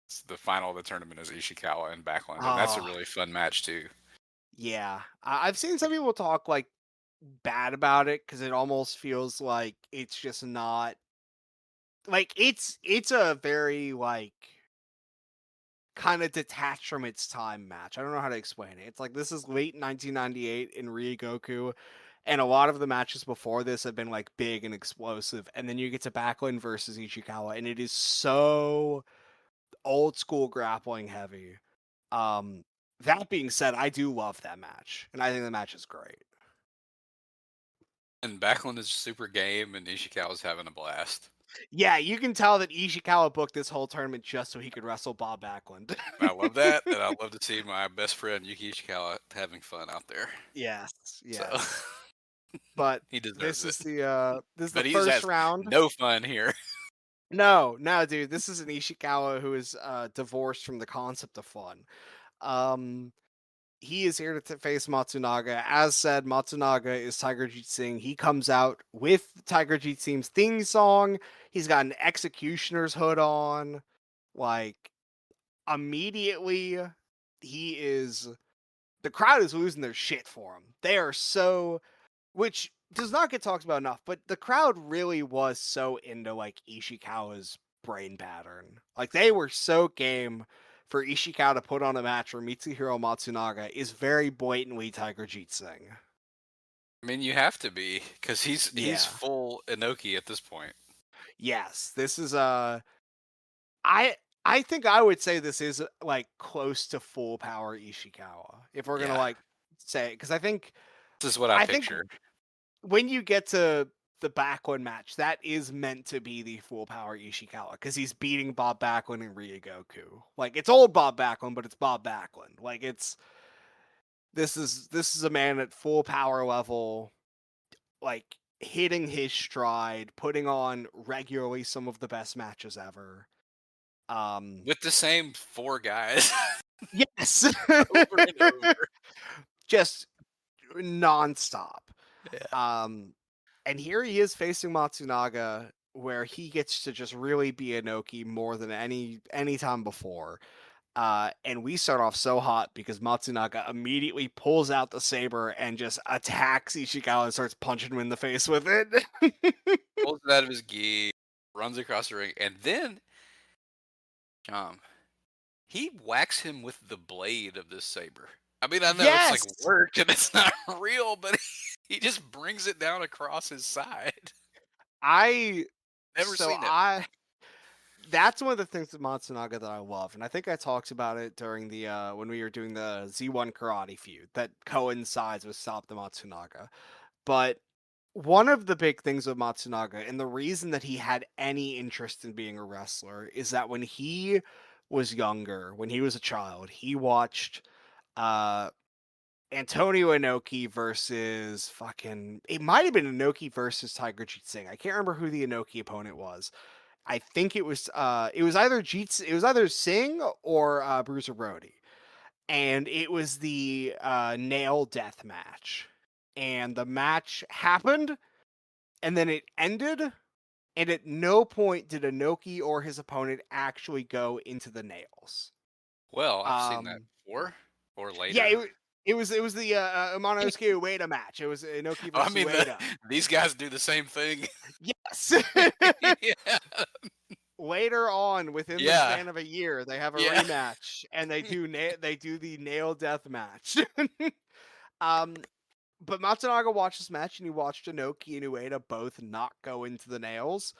Speaker 1: It's the final of the tournament is Ishikawa and Backlund, and that's a
Speaker 2: Oh
Speaker 1: really fun match too.
Speaker 2: yeah, I've seen some people talk like bad about it because it almost feels like it's just not like it's a very like kind of detached from its time match. I don't know how to explain it. It's like this is late 1998 in Ryogoku, and a lot of the matches before this have been like big and explosive. And then you get to Backlund versus Ichikawa, and it is so old school grappling heavy. Um, that being said, I do love that match, and I think the match is great.
Speaker 1: And Backlund is super game, and Ishikawa's having a blast.
Speaker 2: Yeah, you can tell that Ishikawa booked this whole tournament just so he could wrestle Bob Backlund.
Speaker 1: I love that, and I love to see my best friend Yuki Ishikawa having fun out there.
Speaker 2: Yes,
Speaker 1: So
Speaker 2: yes. But
Speaker 1: he deserves it.
Speaker 2: this is the
Speaker 1: But he
Speaker 2: first
Speaker 1: has
Speaker 2: round.
Speaker 1: no fun here.
Speaker 2: No, no, dude, this is an Ishikawa who is divorced from the concept of fun. Um, he is here to face Matsunaga. As said, Matsunaga is Tiger Jeet Singh. He comes out with Tiger Jeet Singh's theme song. He's got an executioner's hood on. Like immediately, he is. The crowd is losing their shit for him. They are so, which does not get talked about enough, but the crowd really was so into like Ishikawa's brain pattern. Like they were so game for Ishikawa to put on a match where Mitsuhiro Matsunaga is very blatantly Tiger Jeet Singh.
Speaker 1: I mean, you have to be because he's
Speaker 2: Yeah.
Speaker 1: full Inoki at this point.
Speaker 2: Yes. This is I I think I would say this is like close to full power Ishikawa. If we're gonna
Speaker 1: Yeah,
Speaker 2: like say because
Speaker 1: this is what I
Speaker 2: I think
Speaker 1: picture.
Speaker 2: when you get to the Backlund match, that is meant to be the full power Ishikawa because he's beating Bob Backlund in Ryogoku. Like it's old Bob Backlund, but it's Bob Backlund. Like it's this is a man at full power level, like hitting his stride, putting on regularly some of the best matches ever.
Speaker 1: With the same four guys
Speaker 2: Yes,
Speaker 1: over and over.
Speaker 2: just nonstop.
Speaker 1: Yeah.
Speaker 2: Um, and here he is facing Matsunaga, where he gets to just really be Inoki more than any time before. And we start off so hot because Matsunaga immediately pulls out the saber and just attacks Ishikawa and starts punching him in the face with it.
Speaker 1: Pulls it out of his gi, runs across the ring, and then he whacks him with the blade of this saber. I mean, I know it's like
Speaker 2: Yes,
Speaker 1: work and it's not real, but he just brings it down across his side.
Speaker 2: I
Speaker 1: Never
Speaker 2: so
Speaker 1: seen it.
Speaker 2: I that's one of the things with Matsunaga that I love, and I think I talked about it during the when we were doing the Z1 Karate feud that coincides with Stop the Matsunaga. But one of the big things with Matsunaga, and the reason that he had any interest in being a wrestler, is that when he was younger, when he was a child, he watched uh Antonio Inoki versus fucking, it might have been Inoki versus Tiger Jeet Singh. I can't remember who the Inoki opponent was. I think it was either Singh or Bruiser Brody. And it was the nail death match. And the match happened and then it ended, and at no point did Inoki or his opponent actually go into the nails.
Speaker 1: Well, I've seen that
Speaker 2: Um,
Speaker 1: before or
Speaker 2: yeah,
Speaker 1: later.
Speaker 2: it was the Monosuke Ueda match. It was Inoki
Speaker 1: Oh, I
Speaker 2: versus
Speaker 1: mean,
Speaker 2: Ueda.
Speaker 1: these guys do the same thing.
Speaker 2: Yes.
Speaker 1: Yeah.
Speaker 2: Later on, within the
Speaker 1: Yeah.
Speaker 2: span of a year, they have a
Speaker 1: Yeah.
Speaker 2: rematch, and they do the nail death match. um, but Matsunaga watched this match, and he watched Inoki and Ueda both not go into the nails.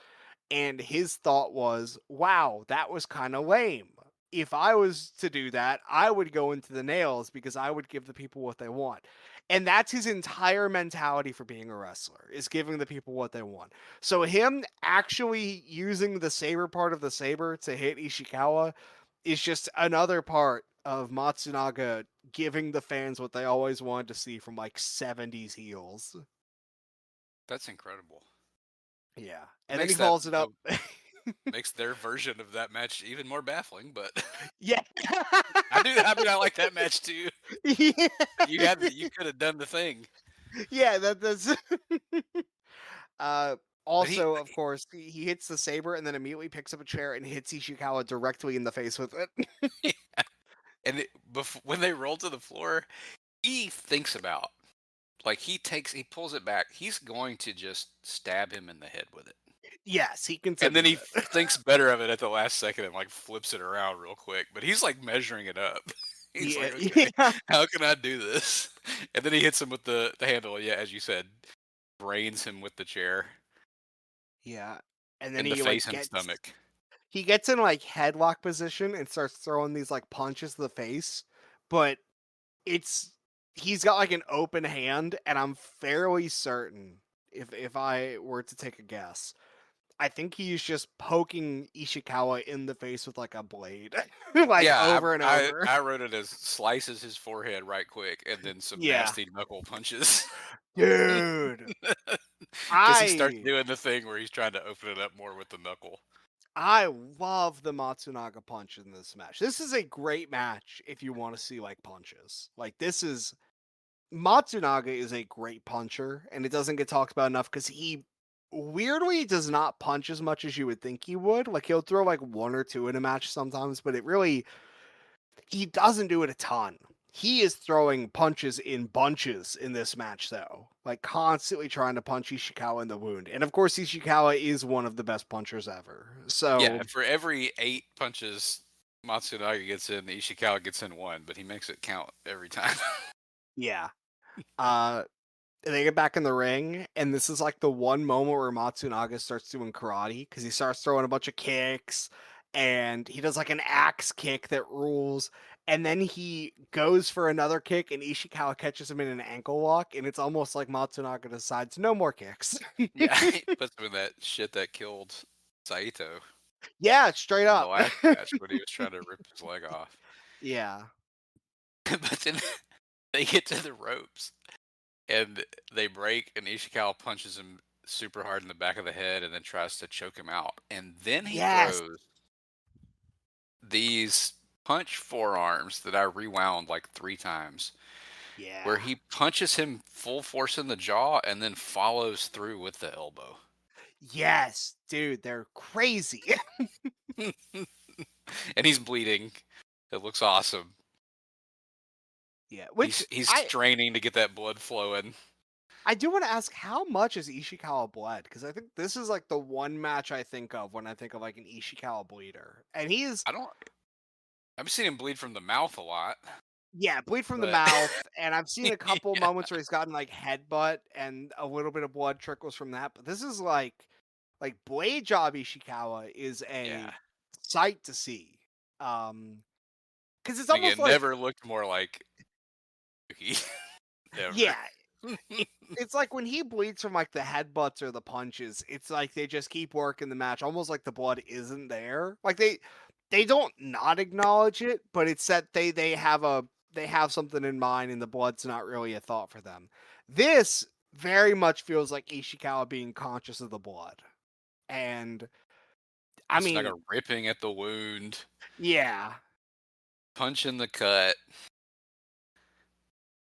Speaker 2: And his thought was, wow, that was kind of lame. If I was to do that, I would go into the nails because I would give the people what they want. And that's his entire mentality for being a wrestler, is giving the people what they want. So him actually using the saber part of the saber to hit Ishikawa is just another part of Matsunaga giving the fans what they always wanted to see from like 70s heels.
Speaker 1: That's incredible.
Speaker 2: Yeah.
Speaker 1: It
Speaker 2: And then he
Speaker 1: makes that
Speaker 2: follows it up.
Speaker 1: makes their version of that match even more baffling, but
Speaker 2: Yeah.
Speaker 1: I mean I like that match too.
Speaker 2: Yeah.
Speaker 1: But you could have done the thing.
Speaker 2: Yeah, that's
Speaker 1: But he
Speaker 2: also, of course, he hits the saber and then immediately picks up a chair and hits Ishikawa directly in the face with it.
Speaker 1: and when they roll to the floor, he thinks about like he pulls it back. He's going to just stab him in the head with it.
Speaker 2: Yes, he
Speaker 1: And then
Speaker 2: considers
Speaker 1: he
Speaker 2: it.
Speaker 1: thinks better of it at the last second and like flips it around real quick. But he's like measuring it up. He's
Speaker 2: Yeah,
Speaker 1: like, okay,
Speaker 2: yeah,
Speaker 1: how can I do this? And then he hits him with the handle. Yeah, as you said, brains him with the chair
Speaker 2: yeah. And then
Speaker 1: in the
Speaker 2: he like
Speaker 1: face and stomach.
Speaker 2: he gets in like headlock position and starts throwing these like punches to the face, but it's he's got like an open hand, and I'm fairly certain, if I were to take a guess, I think he's just poking Ishikawa in the face with like a blade, like
Speaker 1: Yeah,
Speaker 2: over and over.
Speaker 1: I wrote it as slices his forehead right quick and then some
Speaker 2: Yeah,
Speaker 1: nasty knuckle punches.
Speaker 2: dude,
Speaker 1: Because he starts
Speaker 2: I
Speaker 1: doing the thing where he's trying to open it up more with the knuckle.
Speaker 2: I love the Matsunaga punch in this match. This is a great match if you want to see like punches. Like this is Matsunaga is a great puncher, and it doesn't get talked about enough because he weirdly does not punch as much as you would think he would. Like he'll throw like one or two in a match sometimes, but it really he doesn't do it a ton. He is throwing punches in bunches in this match, though, like constantly trying to punch Ishikawa in the wound. And of course, Ishikawa is one of the best punchers ever.
Speaker 1: Yeah,
Speaker 2: So
Speaker 1: for every 8 punches Matsunaga gets in, Ishikawa gets in 1, but he makes it count every time.
Speaker 2: yeah, uh, they get back in the ring, and this is like the one moment where Matsunaga starts doing karate because he starts throwing a bunch of kicks, and he does like an axe kick that rules, and then he goes for another kick, and Ishikawa catches him in an ankle lock, and it's almost like Matsunaga decides no more kicks.
Speaker 1: Yeah, he puts him in that shit that killed Saito
Speaker 2: Yeah, straight
Speaker 1: in the
Speaker 2: up.
Speaker 1: last match when he was trying to rip his leg off.
Speaker 2: Yeah.
Speaker 1: But then they get to the ropes and they break, and Ishikawa punches him super hard in the back of the head and then tries to choke him out. And then he
Speaker 2: Yes.
Speaker 1: throws these punch forearms that I rewound like 3 times, where
Speaker 2: Yeah.
Speaker 1: he punches him full force in the jaw and then follows through with the elbow.
Speaker 2: Yes, dude, they're crazy.
Speaker 1: And he's bleeding. It looks awesome.
Speaker 2: Yeah, which
Speaker 1: He's straining to get that blood flowing.
Speaker 2: I do want to ask, how much is Ishikawa bled? Because I think this is like the one match I think of when I think of like an Ishikawa bleeder, and he's
Speaker 1: I don't I've seen him bleed from the mouth a lot,
Speaker 2: yeah, bleed from the
Speaker 1: but
Speaker 2: mouth, and I've seen a couple
Speaker 1: yeah,
Speaker 2: moments where he's gotten like headbutt and a little bit of blood trickles from that. But this is like blade job Ishikawa is
Speaker 1: yeah.
Speaker 2: a sight to see. Because it's
Speaker 1: And
Speaker 2: almost
Speaker 1: again,
Speaker 2: like
Speaker 1: never looked more like Yuki.
Speaker 2: yeah,
Speaker 1: Never.
Speaker 2: It's like when he bleeds from like the headbutts or the punches, it's like they just keep working the match, almost like the blood isn't there. Like they don't not acknowledge it, but it's that they have something in mind and the blood's not really a thought for them. This very much feels like Ishikawa being conscious of the blood. And I
Speaker 1: Matsunaga
Speaker 2: mean,
Speaker 1: ripping at the wound,
Speaker 2: yeah,
Speaker 1: punch in the cut.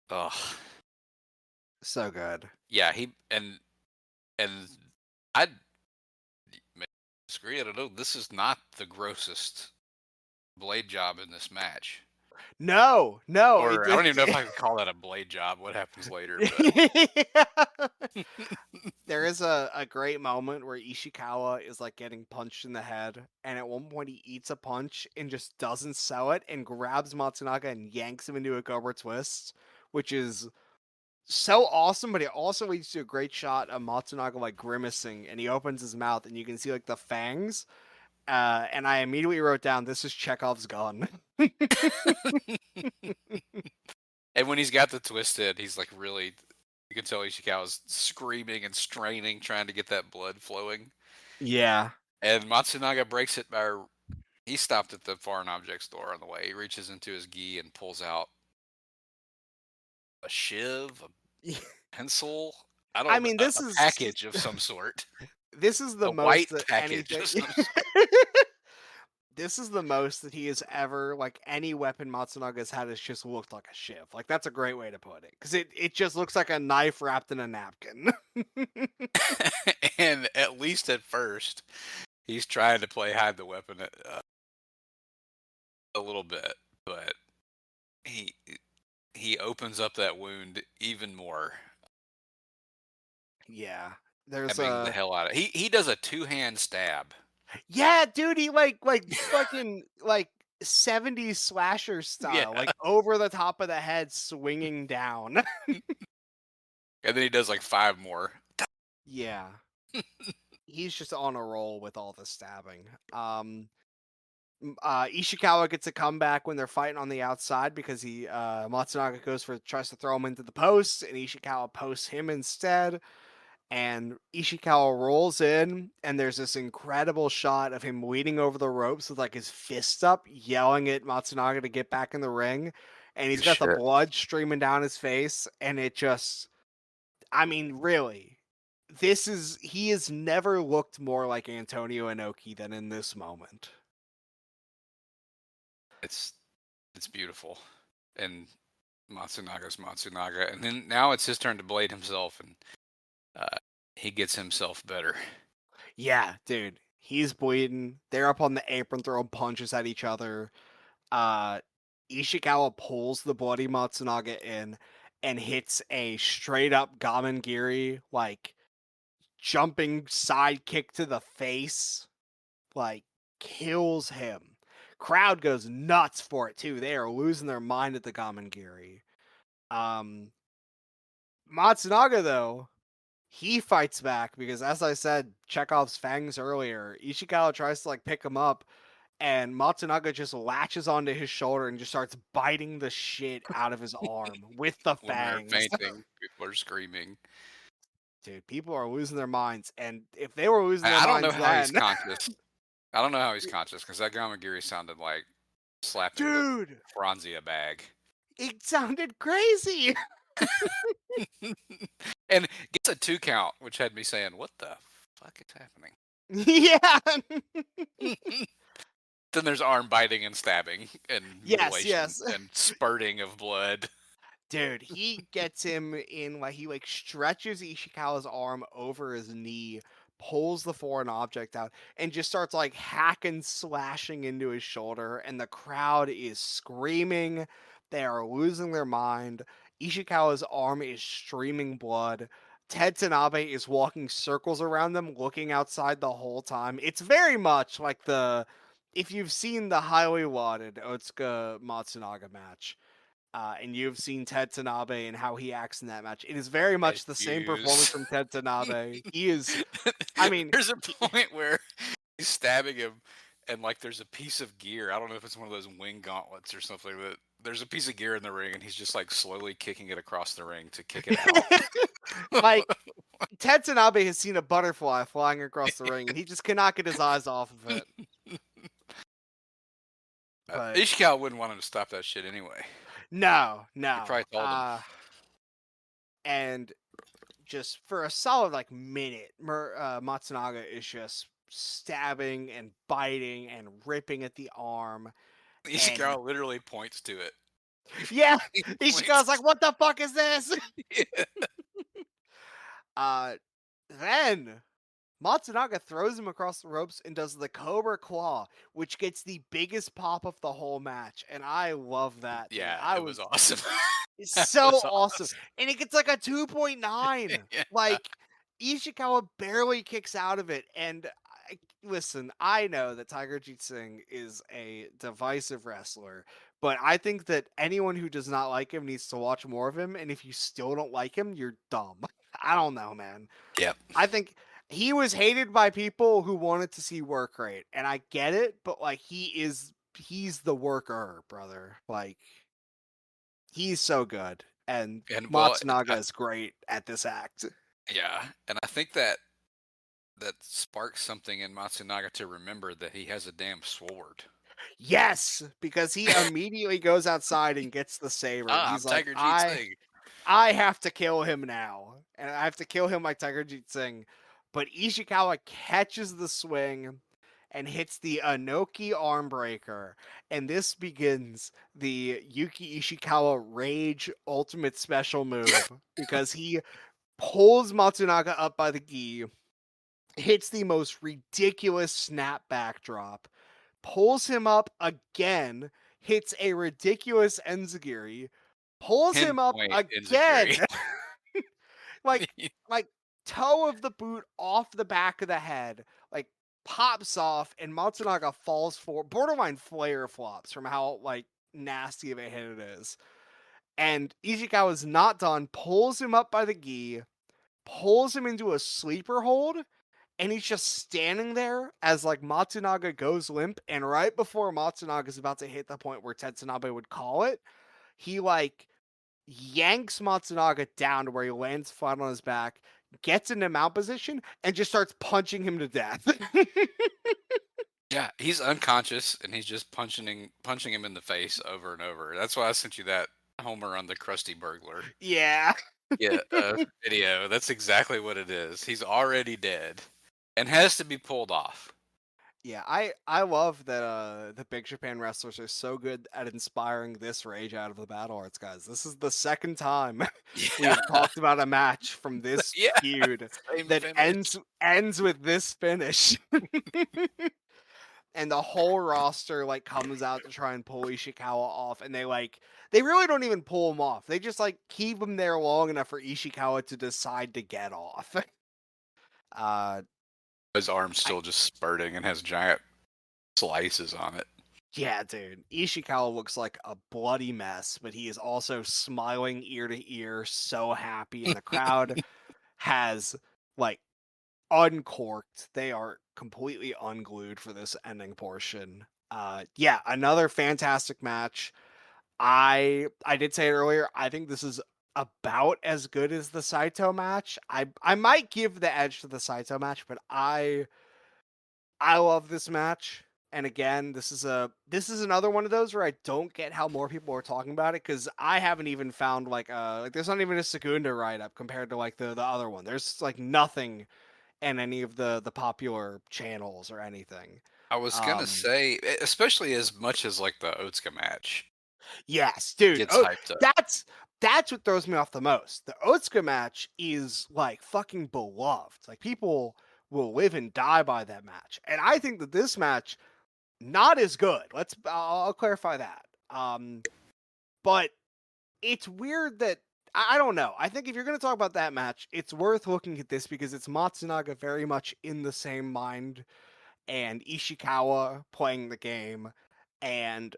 Speaker 1: Ugh.
Speaker 2: so good.
Speaker 1: Yeah, and I'd disagree. I don't know. This is not the grossest blade job in this match.
Speaker 2: No, no,
Speaker 1: Or I don't even know if I could call that a blade job. What happens later, but
Speaker 2: There is a great moment where Ishikawa is like getting punched in the head, and at one point he eats a punch and just doesn't sell it and grabs Matsunaga and yanks him into a Cobra Twist, which is so awesome, but it also leads to a great shot of Matsunaga like grimacing and he opens his mouth and you can see like the fangs. And I immediately wrote down this is Chekhov's gun.
Speaker 1: and when he's got the twisted, he's like really. You can tell Ishikawa's screaming and straining, trying to get that blood flowing.
Speaker 2: Yeah.
Speaker 1: And Matsunaga breaks it by. He stopped at the foreign objects store on the way. He reaches into his gi and pulls out a shiv, a pencil. I
Speaker 2: I
Speaker 1: don't know,
Speaker 2: mean,
Speaker 1: a package of some sort.
Speaker 2: this is the
Speaker 1: A
Speaker 2: most
Speaker 1: white
Speaker 2: that
Speaker 1: package
Speaker 2: anything
Speaker 1: of some sort.
Speaker 2: this is the most that he has ever like any weapon Matsunaga has had has just looked like a shiv. Like that's a great way to put it because it just looks like a knife wrapped in a napkin.
Speaker 1: And at least at first, he's trying to play hide the weapon a little bit, but he he opens up that wound even more,
Speaker 2: Yeah, there's
Speaker 1: stabbing the
Speaker 2: a
Speaker 1: hell out of. He does a two-hand stab.
Speaker 2: yeah, dude. He like fucking like 70s slasher
Speaker 1: Yeah,
Speaker 2: style, like over the top of the head, swinging down.
Speaker 1: and then he does like five more.
Speaker 2: Yeah, he's just on a roll with all the stabbing. Ishikawa gets a comeback when they're fighting on the outside because he Matsunaga tries to throw him into the post and Ishikawa posts him instead. And Ishikawa rolls in, and there's this incredible shot of him leaning over the ropes with like his fist up, yelling at Matsunaga to get back in the ring. And he's got the
Speaker 1: Shit.
Speaker 2: blood streaming down his face, and it just, I mean, really, he has never looked more like Antonio Inoki than in this moment.
Speaker 1: It's it's beautiful, and Matsunaga's Matsunaga, and then now it's his turn to blade himself, and uh, he gets himself better.
Speaker 2: Yeah, dude, he's bleeding. They're up on the apron throwing punches at each other. uh Ishikawa pulls the bloody Matsunaga in and hits a straight up Gamengiri, like jumping side kick to the face, like kills him. Crowd goes nuts for it too. They are losing their mind at the Gamengiri. Um Matsunaga though, he fights back because as I said, Chekhov's fangs earlier, Ishikawa tries to like pick him up and Matsunaga just latches onto his shoulder and just starts biting the shit out of his arm with the
Speaker 1: When they're
Speaker 2: fangs.
Speaker 1: fainting, people are screaming.
Speaker 2: Dude, people are losing their minds. And if they were losing their
Speaker 1: I don't know
Speaker 2: minds
Speaker 1: how he's
Speaker 2: then,
Speaker 1: conscious. I don't know how he's conscious because that Gamagiri sounded like slapping the
Speaker 2: dude,
Speaker 1: Franzia bag.
Speaker 2: it sounded crazy.
Speaker 1: And gets a 2 count, which had me saying, "What the fuck is happening?"
Speaker 2: Yeah.
Speaker 1: Then there's arm biting and stabbing and
Speaker 2: Yes,
Speaker 1: mutilation
Speaker 2: yes.
Speaker 1: and spurting of blood.
Speaker 2: Dude, he gets him in like he like stretches Ishikawa's arm over his knee, pulls the foreign object out, and just starts like hacking, slashing into his shoulder, and the crowd is screaming. They are losing their mind. Ishikawa's arm is streaming blood. Ted Tanabe is walking circles around them, looking outside the whole time. It's very much like the if you've seen the highly lauded Otsuka Matsunaga match and you've seen Ted Tanabe and how he acts in that match. It is very
Speaker 1: As
Speaker 2: much the same performance
Speaker 1: Jews.
Speaker 2: from Ted Tanabe. He is, I mean,
Speaker 1: There's a point where he's stabbing him, and like there's a piece of gear. I don't know if it's one of those wing gauntlets or something there's a piece of gear in the ring, and he's just like slowly kicking it across the ring to kick it out.
Speaker 2: Like, Tetsunabe has seen a butterfly flying across the ring, and he just cannot get his eyes off of it. But
Speaker 1: Ishikawa wouldn't want him to stop that shit anyway.
Speaker 2: no.
Speaker 1: He probably told him.
Speaker 2: And just for a solid like minute, Matsunaga is just stabbing and biting and ripping at the arm.
Speaker 1: Ishikawa literally points to it.
Speaker 2: Yeah,
Speaker 1: He
Speaker 2: Ishikawa's like, "What the fuck is this?" Then Matsunaga throws him across the ropes and does the Cobra Claw, which gets the biggest pop of the whole match, and I love that. Dude.
Speaker 1: Yeah, it was awesome.
Speaker 2: It's
Speaker 1: That
Speaker 2: so
Speaker 1: was
Speaker 2: awesome. And it gets like a 2.9.
Speaker 1: Yeah.
Speaker 2: Like, Ishikawa barely kicks out of it. And listen, I know that Tiger Jeet Singh is a divisive wrestler, but I think that anyone who does not like him needs to watch more of him. And if you still don't like him, you're dumb. I don't know, man.
Speaker 1: Yep.
Speaker 2: I think he was hated by people who wanted to see work rate. And I get it, but like, he's the worker, brother. Like, he's so good, and
Speaker 1: well,
Speaker 2: Matsunaga is great at this act.
Speaker 1: Yeah, and I think that sparks something in Matsunaga to remember that he has a damn sword.
Speaker 2: Yes, because he immediately goes outside and gets the saber. And he's like,
Speaker 1: Tiger Jeet Singh.
Speaker 2: I have to kill him now, and I have to kill him like Tiger Jeet Singh. But Ishikawa catches the swing and hits the Anoki armbreaker, and this begins the Yuki Ishikawa Rage Ultimate Special move because he pulls Matsunaga up by the gi, hits the most ridiculous snap backdrop, pulls him up again, hits a ridiculous enziguri, pulls him up again, like toe of the boot off the back of the head, like pops off, and Matsunaga falls for borderline flare flops from how like nasty of a hit it is. And Ishikawa's not done, pulls him up by the gi, pulls him into a sleeper hold, and he's just standing there as like Matsunaga goes limp, and right before Matsunaga's about to hit the point where Tetsunabe would call it, he like yanks Matsunaga down to where he lands flat on his back, gets into mount position, and just starts punching him to death.
Speaker 1: Yeah, he's unconscious and he's just punching him in the face over and over. That's why I sent you that Homer on the Krusty Burglar.
Speaker 2: Yeah.
Speaker 1: Yeah, video. That's exactly what it is. He's already dead and has to be pulled off.
Speaker 2: Yeah, I love that the Big Japan wrestlers are so good at inspiring this rage out of the Battlarts, guys. This is the second time we have talked about a match from this feud that ends with this finish. And the whole roster like comes out to try and pull Ishikawa off, and they really don't even pull him off. They just like keep him there long enough for Ishikawa to decide to get off.
Speaker 1: His arm's still just spurting and has giant slices on it.
Speaker 2: Yeah, dude. Ishikawa looks like a bloody mess, but he is also smiling ear to ear, so happy, and the crowd has like uncorked. They are completely unglued for this ending portion. Yeah, another fantastic match. I did say it earlier, I think this is about as good as the Saito match. I might give the edge to the Saito match, but I love this match. And again, this is another one of those where I don't get how more people are talking about it, because I haven't even found like there's not even a Segunda write up compared to like the other one. There's like nothing in any of the popular channels or anything.
Speaker 1: I was gonna say, especially as much as like the Otsuka match.
Speaker 2: Yes, dude.
Speaker 1: Gets hyped up.
Speaker 2: That's what throws me off the most. The Otsuka match is like fucking beloved. Like people will live and die by that match. And I think that this match not as good. I'll clarify that. But it's weird that I don't know. I think if you're going to talk about that match, it's worth looking at this because it's Matsunaga very much in the same mind and Ishikawa playing the game. And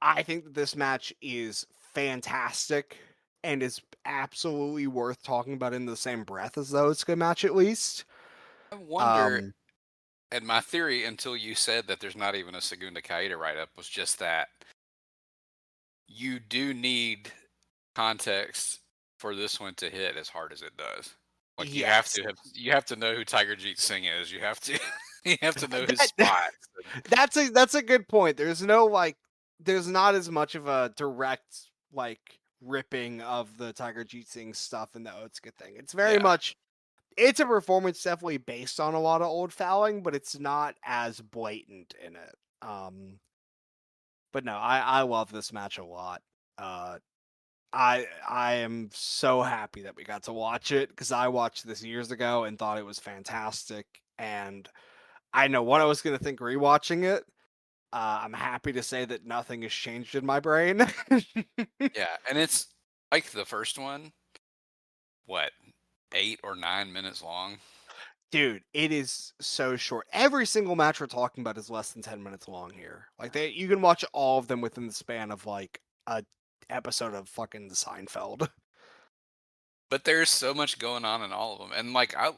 Speaker 2: I think that this match is fantastic and is absolutely worth talking about in the same breath as the Otsuka match, at least.
Speaker 1: I wonder, and my theory until you said that there's not even a Segunda Kaida write-up was just that you do need context for this one to hit as hard as it does. Like
Speaker 2: Yes.
Speaker 1: you have to know who Tiger Jeet Singh is. You have to you have to know his
Speaker 2: That
Speaker 1: spots.
Speaker 2: that's a good point. There's no like there's not as much of a direct like ripping of the Tiger Jeet Singh stuff in the Otsuka thing. It's very
Speaker 1: Yeah.
Speaker 2: much it's a performance definitely based on a lot of old fouling, but it's not as blatant in it. But no, I love this match a lot. Uh I am so happy that we got to watch it because I watched this years ago and thought it was fantastic. And I know what I was gonna think rewatching it. I'm happy to say that nothing has changed in my brain.
Speaker 1: Yeah. And it's like the first one, what, 8 or 9 minutes long?
Speaker 2: Dude, it is so short. Every single match we're talking about is less than 10 minutes long here. Like you can watch all of them within the span of like a episode of fucking Seinfeld.
Speaker 1: But there's so much going on in all of them. And like I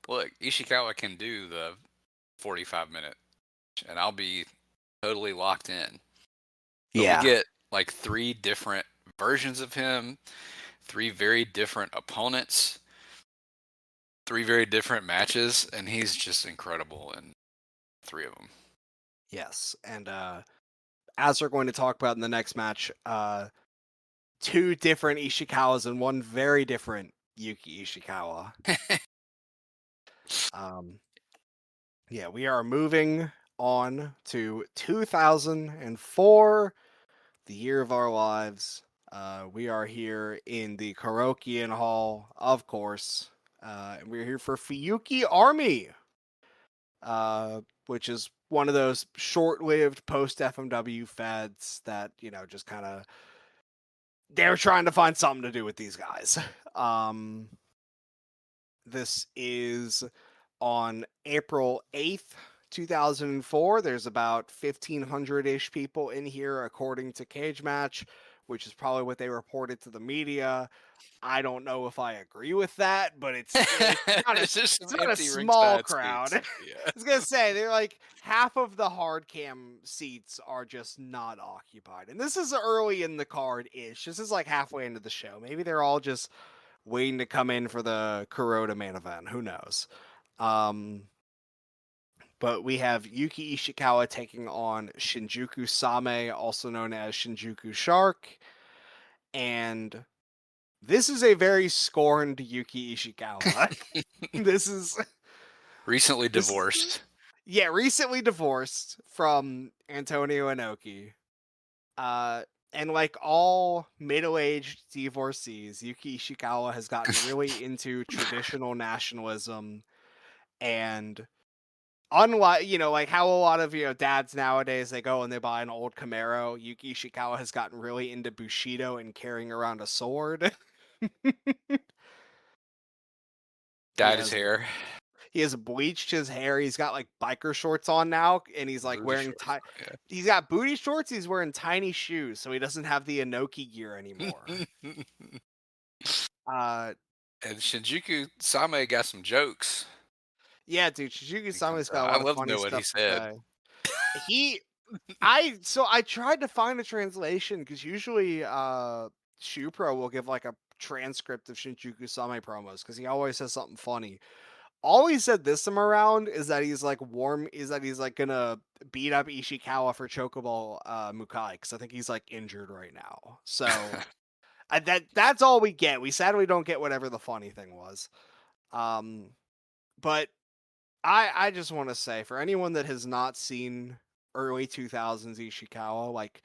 Speaker 1: look, Ishikawa can do the 45-minute and I'll be totally locked in. But we
Speaker 2: Yeah.
Speaker 1: get like 3 different versions of him, 3 very different opponents, 3 very different matches, and he's just incredible in 3 of them.
Speaker 2: Yes. And as we're going to talk about in the next match, 2 different Ishikawas and 1 very different Yuki Ishikawa. Yeah, we are moving on to 2004, the year of our lives. We are here in the Karokian Hall, of course, and we're here for Fuyuki Army, which is one of those short-lived post-FMW feds that, just kind of they're trying to find something to do with these guys. This is on April 8th, 2004. There's about 1,500-ish people in here, according to Cage Match, which is probably what they reported to the media. I don't know if I agree with that, but it's not a
Speaker 1: It's just
Speaker 2: it's
Speaker 1: some
Speaker 2: not a
Speaker 1: empty
Speaker 2: small
Speaker 1: ringside
Speaker 2: crowd.
Speaker 1: seats.
Speaker 2: I
Speaker 1: Yeah.
Speaker 2: was gonna say they're like half of the hard cam seats are just not occupied, and this is early in the card ish. This is like halfway into the show. Maybe they're all just waiting to come in for the Kuroda main event. Who knows? But we have Yuki Ishikawa taking on Shinjuku Same, also known as Shinjuku Shark. And this is a very scorned Yuki Ishikawa. this is
Speaker 1: Recently
Speaker 2: this is
Speaker 1: divorced.
Speaker 2: recently divorced from Antonio Inoki. And like all middle-aged divorcees, Yuki Ishikawa has gotten really into traditional nationalism and unlike like how a lot of dads nowadays they go and they buy an old Camaro, Yuki Ishikawa has gotten really into Bushido and carrying around a sword. he
Speaker 1: Dyed his
Speaker 2: has
Speaker 1: hair.
Speaker 2: he has bleached his hair. He's got like biker shorts on now, and he's like
Speaker 1: Booty
Speaker 2: wearing
Speaker 1: shorts.
Speaker 2: he's got booty shorts. He's wearing tiny shoes, so he doesn't have the Inoki gear anymore.
Speaker 1: Yeah.
Speaker 2: uh,
Speaker 1: And Shinjuku Same got some jokes.
Speaker 2: yeah, dude, Shizuki
Speaker 1: He
Speaker 2: Sama's
Speaker 1: comes
Speaker 2: got a
Speaker 1: out. I
Speaker 2: lot of
Speaker 1: love to
Speaker 2: funny
Speaker 1: know what he
Speaker 2: stuff to
Speaker 1: said.
Speaker 2: say. I tried to find a translation because usually Shupro will give like a transcript of Shinjuku Same promos because he always says something funny. All he said this time around is that he's like gonna beat up Ishikawa for Chocobo Mukai because I think he's like injured right now. So that's all we get. We sadly don't get whatever the funny thing was. But I just want to say for anyone that has not seen early 2000s Ishikawa, like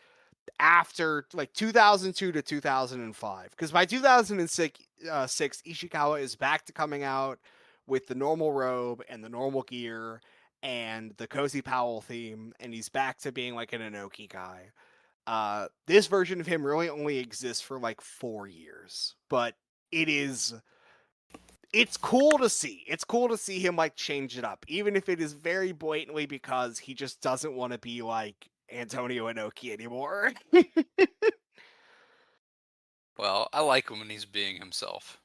Speaker 2: after like 2002 to 2005, because by 2006, Ishikawa is back to coming out with the normal robe and the normal gear and the Cozy Powell theme, and he's back to being like an Inoki guy. This version of him really only exists for like 4 years, but it's cool to see. It's cool to see him like change it up, even if it is very blatantly because he just doesn't want to be like Antonio Inoki anymore.
Speaker 1: Well, I like him when he's being himself.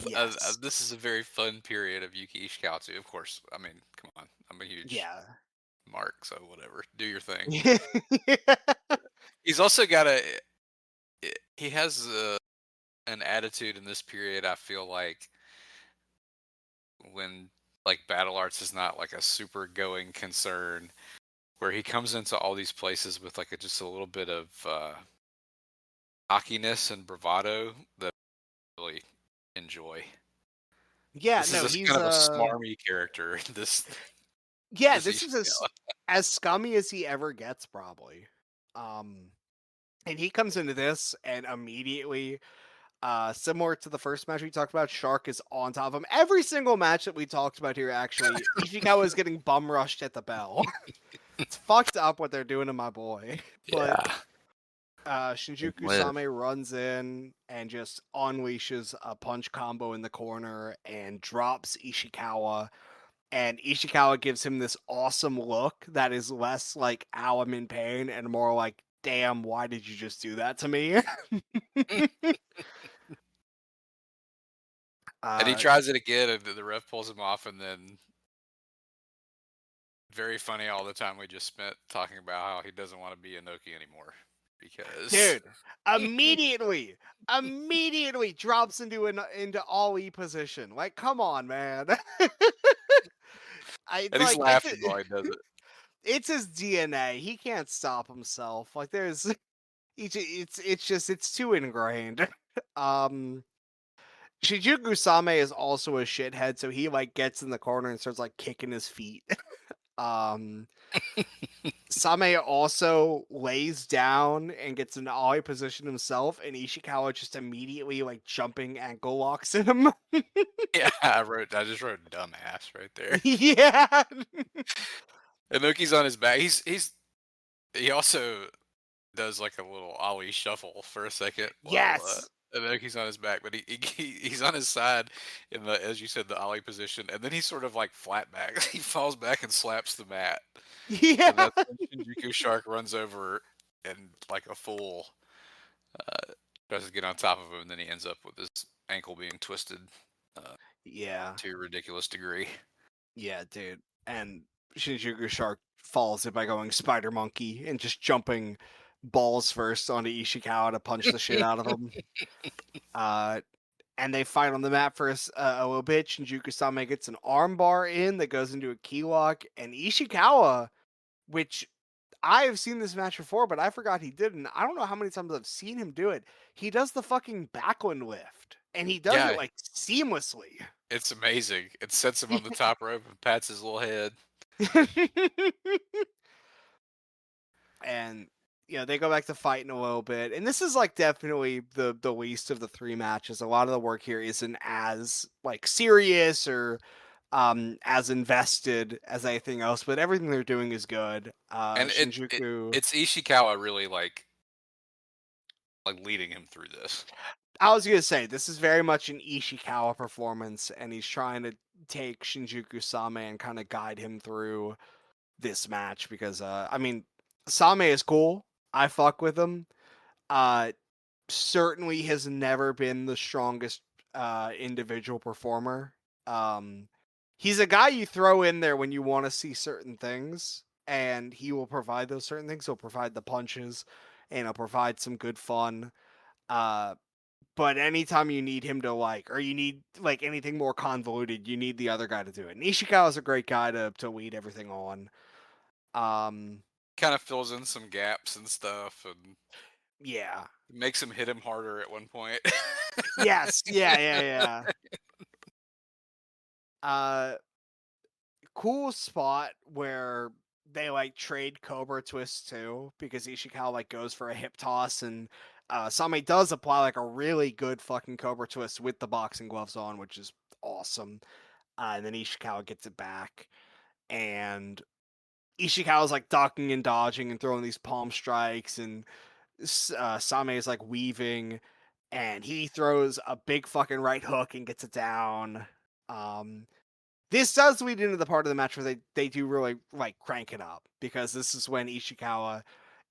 Speaker 2: Yes.
Speaker 1: This is a very fun period of Yuki Ishikawa too. Of course, I mean, come on, I'm a huge
Speaker 2: Yeah.
Speaker 1: mark, so whatever. Do your thing.
Speaker 2: Yeah.
Speaker 1: He's also got he has an attitude in this period. I feel like when like battle arts is not like a super going concern, where he comes into all these places with like just a little bit of cockiness and bravado that I really enjoy.
Speaker 2: Yeah,
Speaker 1: This is
Speaker 2: no,
Speaker 1: this
Speaker 2: he's
Speaker 1: kind of a smarmy character.
Speaker 2: yeah,
Speaker 1: This
Speaker 2: this is as scummy as he ever gets, probably. Um, and he comes into this and immediately, similar to the first match we talked about, Shark is on top of him. Every single match that we talked about here, actually, Ishikawa is getting bum rushed at the bell. It's fucked up what they're doing to my boy. But
Speaker 1: Yeah.
Speaker 2: Shinjuku
Speaker 1: Live.
Speaker 2: Same runs in and just unleashes a punch combo in the corner and drops Ishikawa. And Ishikawa gives him this awesome look that is less like, ow, I'm in pain, and more like, damn, why did you just do that to me?
Speaker 1: And he
Speaker 2: uh,
Speaker 1: tries it again, and the ref pulls him off, and then very funny all the time we just spent talking about how he doesn't want to be Inoki anymore because
Speaker 2: dude, immediately drops into Ollie position. Like, come on, man. I
Speaker 1: and he's
Speaker 2: like it's
Speaker 1: laughing while he does it.
Speaker 2: it's his DNA. He can't stop himself. Like, there's it's too ingrained. um Shinjuku Same is also a shithead, so he like gets in the corner and starts like kicking his feet. um Same also lays down and gets an ollie position himself, and Ishikawa just immediately like jumping ankle locks him.
Speaker 1: Yeah, I just wrote dumbass right there.
Speaker 2: Yeah.
Speaker 1: Inoki's on his back. He also does like a little ollie shuffle for a second while
Speaker 2: Yes.
Speaker 1: Inoki's on his back, but he's on his side in the, as you said, the ollie position, and then he's sort of like flat back. He falls back and slaps the mat, and
Speaker 2: Yeah.
Speaker 1: that's when Shinjuku Shark runs over and like a fool tries to get on top of him, and then he ends up with his ankle being twisted uh,
Speaker 2: Yeah.
Speaker 1: to a ridiculous degree.
Speaker 2: Yeah, dude. And Shinjuku Shark follows it by going Spider Monkey and just jumping balls first onto Ishikawa to punch the shit out of him. And they fight on the mat for a little bit. Shinjuku Same gets an armbar in that goes into a key lock, and Ishikawa, which I have seen this match before, but I forgot he didn't. I don't know how many times I've seen him do it. He does the fucking Backlund lift, and he does it
Speaker 1: Yeah,
Speaker 2: like seamlessly.
Speaker 1: it's amazing. It sets him on the top rope and pats his little head.
Speaker 2: And they go back to fighting a little bit, and this is like definitely the least of the three matches. A lot of the work here isn't as like serious or as invested as anything else, but everything they're doing is good.
Speaker 1: And
Speaker 2: Shinjuku,
Speaker 1: it's Ishikawa really like leading him through this.
Speaker 2: I was gonna say, this is very much an Ishikawa performance, and he's trying to take Shinjuku Same and kind of guide him through this match because I mean, Same is cool. I fuck with him. Uh Certainly has never been the strongest individual performer. Um he's a guy you throw in there when you want to see certain things, and he will provide those certain things. He'll provide the punches, and he'll provide some good fun. Uh but anytime you need him to or you need like anything more convoluted, you need the other guy to do it. And Ishikawa's a great guy to lead everything on. Um
Speaker 1: Kind of fills in some gaps and stuff, and
Speaker 2: yeah.
Speaker 1: makes him hit him harder at one point.
Speaker 2: Yes. Yeah, yeah, yeah. Uh Cool spot where they like trade Cobra twists too, because Ishikawa like goes for a hip toss, and Same does apply like a really good fucking Cobra twist with the boxing gloves on, which is awesome. And then Ishikawa gets it back, and Ishikawa's like ducking and dodging and throwing these palm strikes, and Same is like weaving, and he throws a big fucking right hook and gets it down. Um, this does lead into the part of the match where they do really like crank it up, because this is when Ishikawa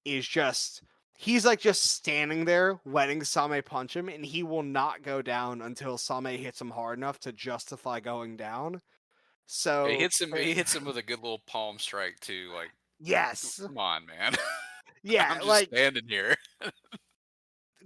Speaker 2: is he's like just standing there letting Same punch him, and he will not go down until Same hits him hard enough to justify going down.
Speaker 1: He
Speaker 2: So
Speaker 1: hits him. He hits him with a good little palm strike too. Like,
Speaker 2: yes.
Speaker 1: come on, man.
Speaker 2: Yeah,
Speaker 1: I'm just
Speaker 2: like
Speaker 1: standing here.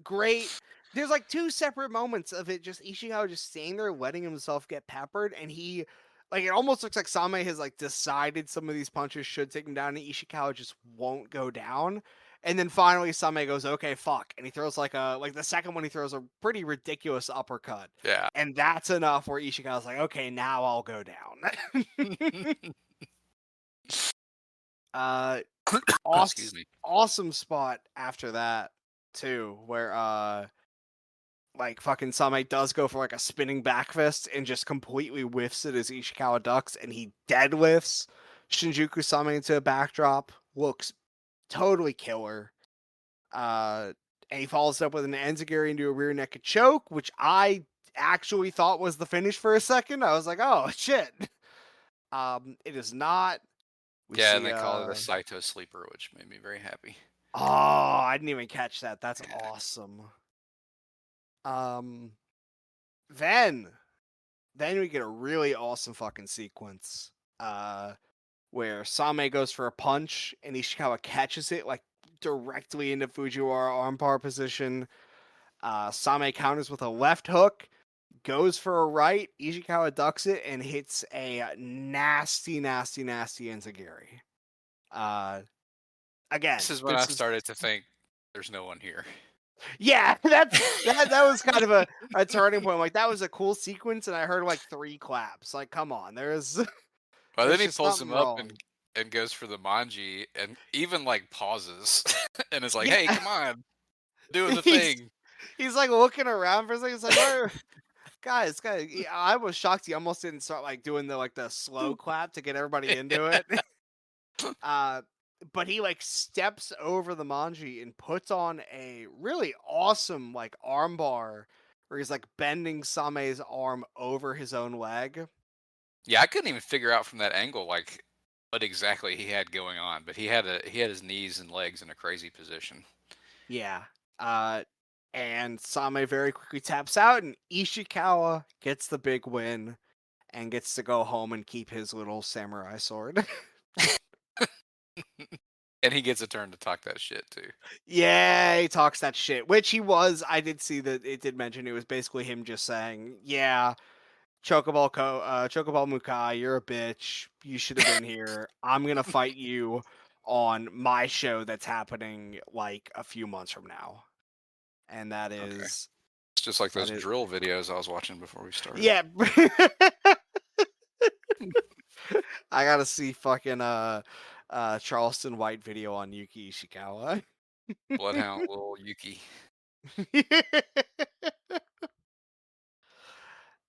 Speaker 2: great. There's like two separate moments of it. Just Ishikawa just staying there, letting himself get peppered, and he, like, it almost looks like Same has like decided some of these punches should take him down, and Ishikawa just won't go down. And then finally, Same goes, "Okay, fuck," and he throws like the second one he throws a pretty ridiculous uppercut,
Speaker 1: Yeah.
Speaker 2: and that's enough where Ishikawa's like, "Okay, now I'll go down." uh,
Speaker 1: Excuse
Speaker 2: awesome,
Speaker 1: me.
Speaker 2: awesome spot after that too, where like fucking Same does go for like a spinning back fist and just completely whiffs it as Ishikawa ducks, and he deadlifts Shinjuku Same into a backdrop. Looks totally killer. And he follows up with an enziguri into a rear naked choke, which I actually thought was the finish for a second. I was like, oh shit. It is not. We
Speaker 1: Yeah, and
Speaker 2: see
Speaker 1: they call it a Saito sleeper, which made me very happy.
Speaker 2: oh, I didn't even catch that. That's
Speaker 1: Yeah.
Speaker 2: awesome. Um then we get a really awesome fucking sequence. Where Same goes for a punch and Ishikawa catches it like directly into Fujiwara armbar position. Same counters with a left hook, goes for a right. Ishikawa ducks it and hits a nasty, nasty, nasty enziguri. Again,
Speaker 1: This is when I started to think there's no one here.
Speaker 2: yeah, that was kind of a turning point. Like that was a cool sequence, and I heard like 3 claps. Like, come on, there's
Speaker 1: Well, then
Speaker 2: there's
Speaker 1: he
Speaker 2: just
Speaker 1: pulls
Speaker 2: something
Speaker 1: him up
Speaker 2: wrong.
Speaker 1: and goes for the manji and even like pauses and is like,
Speaker 2: Yeah,
Speaker 1: "Hey, come on, doing the
Speaker 2: he's
Speaker 1: thing."
Speaker 2: he's like looking around for a second. It's like, where guys, I was shocked he almost didn't start like doing the slow clap to get everybody into it. Uh, but he like steps over the manji and puts on a really awesome like armbar where he's like bending Same's arm over his own leg.
Speaker 1: Yeah, I couldn't even figure out from that angle like what exactly he had going on, but he had his knees and legs in a crazy position.
Speaker 2: Yeah. Uh, and Same very quickly taps out, and Ishikawa gets the big win and gets to go home and keep his little samurai sword.
Speaker 1: And he gets a turn to talk that shit too.
Speaker 2: Yeah, he talks that shit, which he was. I did see that it did mention it was basically him just saying, "Yeah, Chocoball Mukai, you're a bitch. You should have been here. I'm gonna fight you on my show that's happening like a few months from now." And that
Speaker 1: Okay.
Speaker 2: is
Speaker 1: It's just like
Speaker 2: that
Speaker 1: those
Speaker 2: is
Speaker 1: drill videos I was watching before we started.
Speaker 2: yeah. I gotta see fucking Charleston White video on Yuki Ishikawa.
Speaker 1: Bloodhound little Yuki.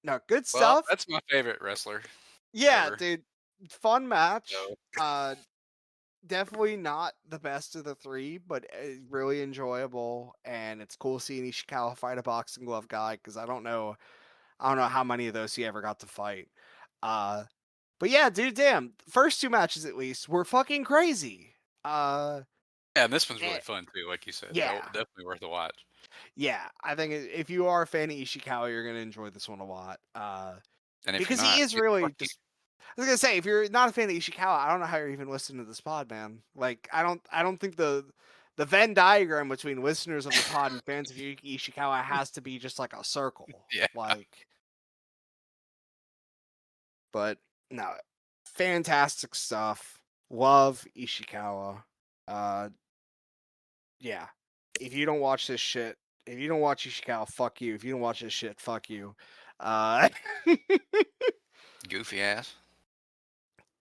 Speaker 2: No, good
Speaker 1: Well,
Speaker 2: stuff.
Speaker 1: that's my favorite wrestler
Speaker 2: Yeah,
Speaker 1: ever.
Speaker 2: dude. Fun match.
Speaker 1: So,
Speaker 2: Definitely not the best of the 3, but really enjoyable. And it's cool seeing Ishikawa fight a boxing glove guy because I don't know how many of those he ever got to fight. Uh, but yeah, dude, damn, first 2 matches at least were fucking crazy.
Speaker 1: yeah, and this one's
Speaker 2: Eh,
Speaker 1: really fun too, like you said.
Speaker 2: yeah,
Speaker 1: Definitely worth a watch.
Speaker 2: yeah. I think if you are a fan of Ishikawa, you're gonna enjoy this one a lot.
Speaker 1: And if you're
Speaker 2: Because he
Speaker 1: not,
Speaker 2: is
Speaker 1: get the
Speaker 2: really
Speaker 1: fuck you.
Speaker 2: just. I was gonna say, if you're not a fan of Ishikawa, I don't know how you're even listening to this pod, man. Like, I don't think the Venn diagram between listeners of the pod and fans of Yuki Ishikawa has to be just like a circle.
Speaker 1: Yeah.
Speaker 2: Like, but no, fantastic stuff. Love Ishikawa. Uh, yeah. If you don't watch this shit, if you don't watch Ishikawa, fuck you. If you don't watch this shit, fuck you. Uh,
Speaker 1: Goofy ass.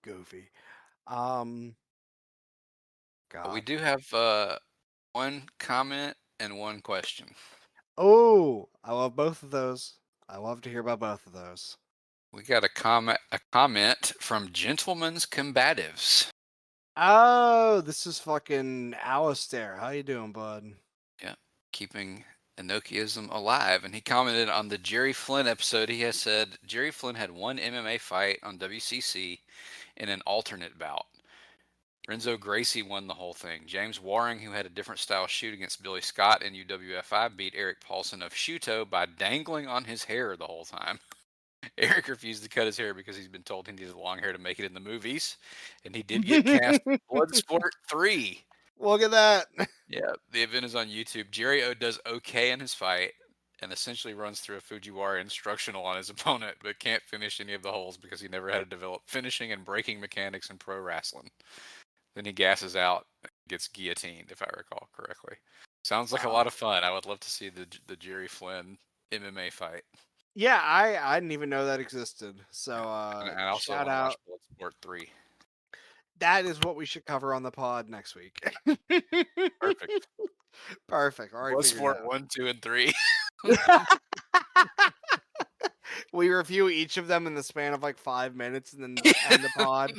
Speaker 2: goofy.
Speaker 1: But we
Speaker 2: God.
Speaker 1: do have one comment and one question.
Speaker 2: Oh, I love both of those. I love to hear about both of those.
Speaker 1: We got a comment from Gentlemen's Combatives.
Speaker 2: Oh, this is fucking Alistair. How you doing, bud?
Speaker 1: Yeah, keeping Enochiism alive. And he commented on the Jerry Flynn episode. He has said Jerry Flynn had one MMA fight on WCC in an alternate bout. Renzo Gracie won the whole thing. James Waring, who had a different style shoot against Billy Scott in UWFI, beat Eric Paulson of Shuto by dangling on his hair the whole time. Eric refused to cut his hair because he's been told he needed long hair to make it in the movies, and he did get cast in Bloodsport 3.
Speaker 2: Look at that.
Speaker 1: Yeah, the event is on YouTube. Jerry does okay in his fight and essentially runs through a Fujiwara instructional on his opponent, but can't finish any of the holes because he never had to develop finishing and breaking mechanics in pro wrestling. Then he gasses out and gets guillotined, if I recall correctly. Sounds like a lot
Speaker 2: Wow.
Speaker 1: of fun. I would love to see the Jerry Flynn MMA fight.
Speaker 2: Yeah, I didn't even know that existed. So
Speaker 1: And I also
Speaker 2: shout
Speaker 1: want to watch
Speaker 2: out.
Speaker 1: Bloodsport 3.
Speaker 2: That is what we should cover on the pod next week.
Speaker 1: Perfect.
Speaker 2: Perfect. Already figured
Speaker 1: Bloodsport
Speaker 2: it
Speaker 1: 1, 2, and 3.
Speaker 2: out. We review each of them in the span of like 5 minutes and then end the pod.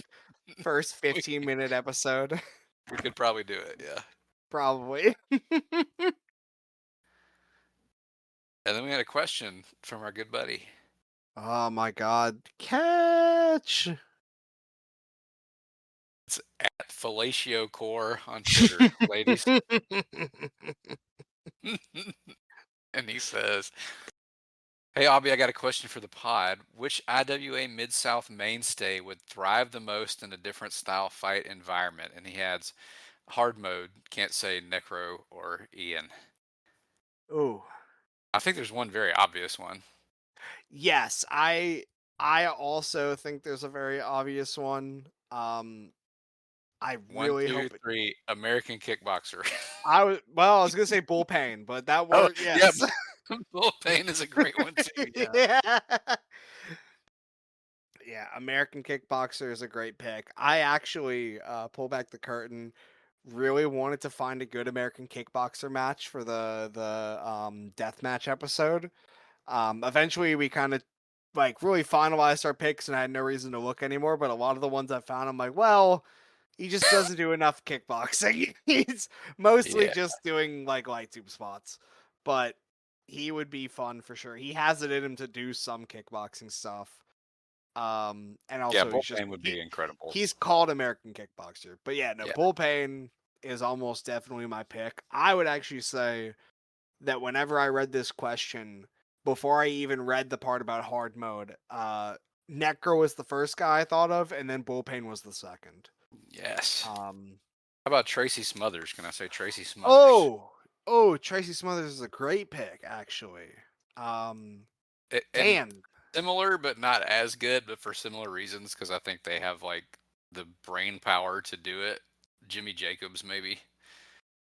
Speaker 2: First
Speaker 1: we,
Speaker 2: 15-minute episode.
Speaker 1: we could probably do it, yeah.
Speaker 2: Probably.
Speaker 1: And then we had a question from our good buddy.
Speaker 2: Oh my god. Catch.
Speaker 1: It's at Fellatio Core on Twitter, ladies. And he says, "Hey, Abby, I got a question for the pod. Which IWA Mid-South mainstay would thrive the most in a different style fight environment?" And he adds, hard mode, can't say Necro or Ian.
Speaker 2: Ooh.
Speaker 1: I think there's one very obvious one.
Speaker 2: Yes, I also think there's a very obvious one. I
Speaker 1: One,
Speaker 2: really
Speaker 1: two,
Speaker 2: hope it.
Speaker 1: three, American Kickboxer.
Speaker 2: I was gonna say bullpen, but that
Speaker 1: Oh,
Speaker 2: worked.
Speaker 1: yeah,
Speaker 2: Yes.
Speaker 1: Bull Pain is a great one too, yeah.
Speaker 2: Yeah. Yeah, American Kickboxer is a great pick. I actually pull back the curtain. Really wanted to find a good American Kickboxer match for the death match episode. Eventually, we kind of like really finalized our picks, and I had no reason to look anymore. But a lot of the ones I found, I'm like, well, he just doesn't do enough kickboxing. He's mostly
Speaker 1: Yeah,
Speaker 2: just doing like light tube spots, but he would be fun for sure. He has it in him to do some kickboxing stuff. And
Speaker 1: yeah,
Speaker 2: also
Speaker 1: Bull Pain would be incredible.
Speaker 2: he's called American Kickboxer. But yeah, no,
Speaker 1: Yeah.
Speaker 2: Bullpain is almost definitely my pick. I would actually say that whenever I read this question, before I even read the part about hard mode, Necro was the first guy I thought of, and then Bullpain was the second.
Speaker 1: Yes.
Speaker 2: Um,
Speaker 1: How about Tracy Smothers? Can I say Tracy Smothers?
Speaker 2: oh, Tracy Smothers is a great pick, actually. Um,
Speaker 1: And
Speaker 2: Dan.
Speaker 1: similar, but not as good, but for similar reasons, because I think they have like the brain power to do it. Jimmy Jacobs, maybe.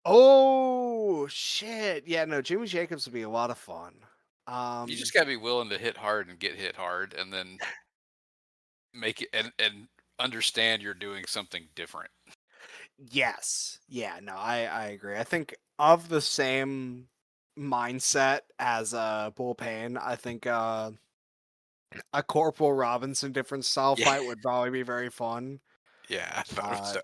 Speaker 2: Oh shit! Yeah, no, Jimmy Jacobs would be a lot of fun.
Speaker 1: You just gotta be willing to hit hard and get hit hard, and then make it and understand you're doing something different.
Speaker 2: Yes, yeah, no, I agree. I think of the same mindset as Bullpen, I think a Corporal Robinson different style
Speaker 1: Yeah,
Speaker 2: fight would probably be very fun.
Speaker 1: yeah, I thought
Speaker 2: Uh,
Speaker 1: so.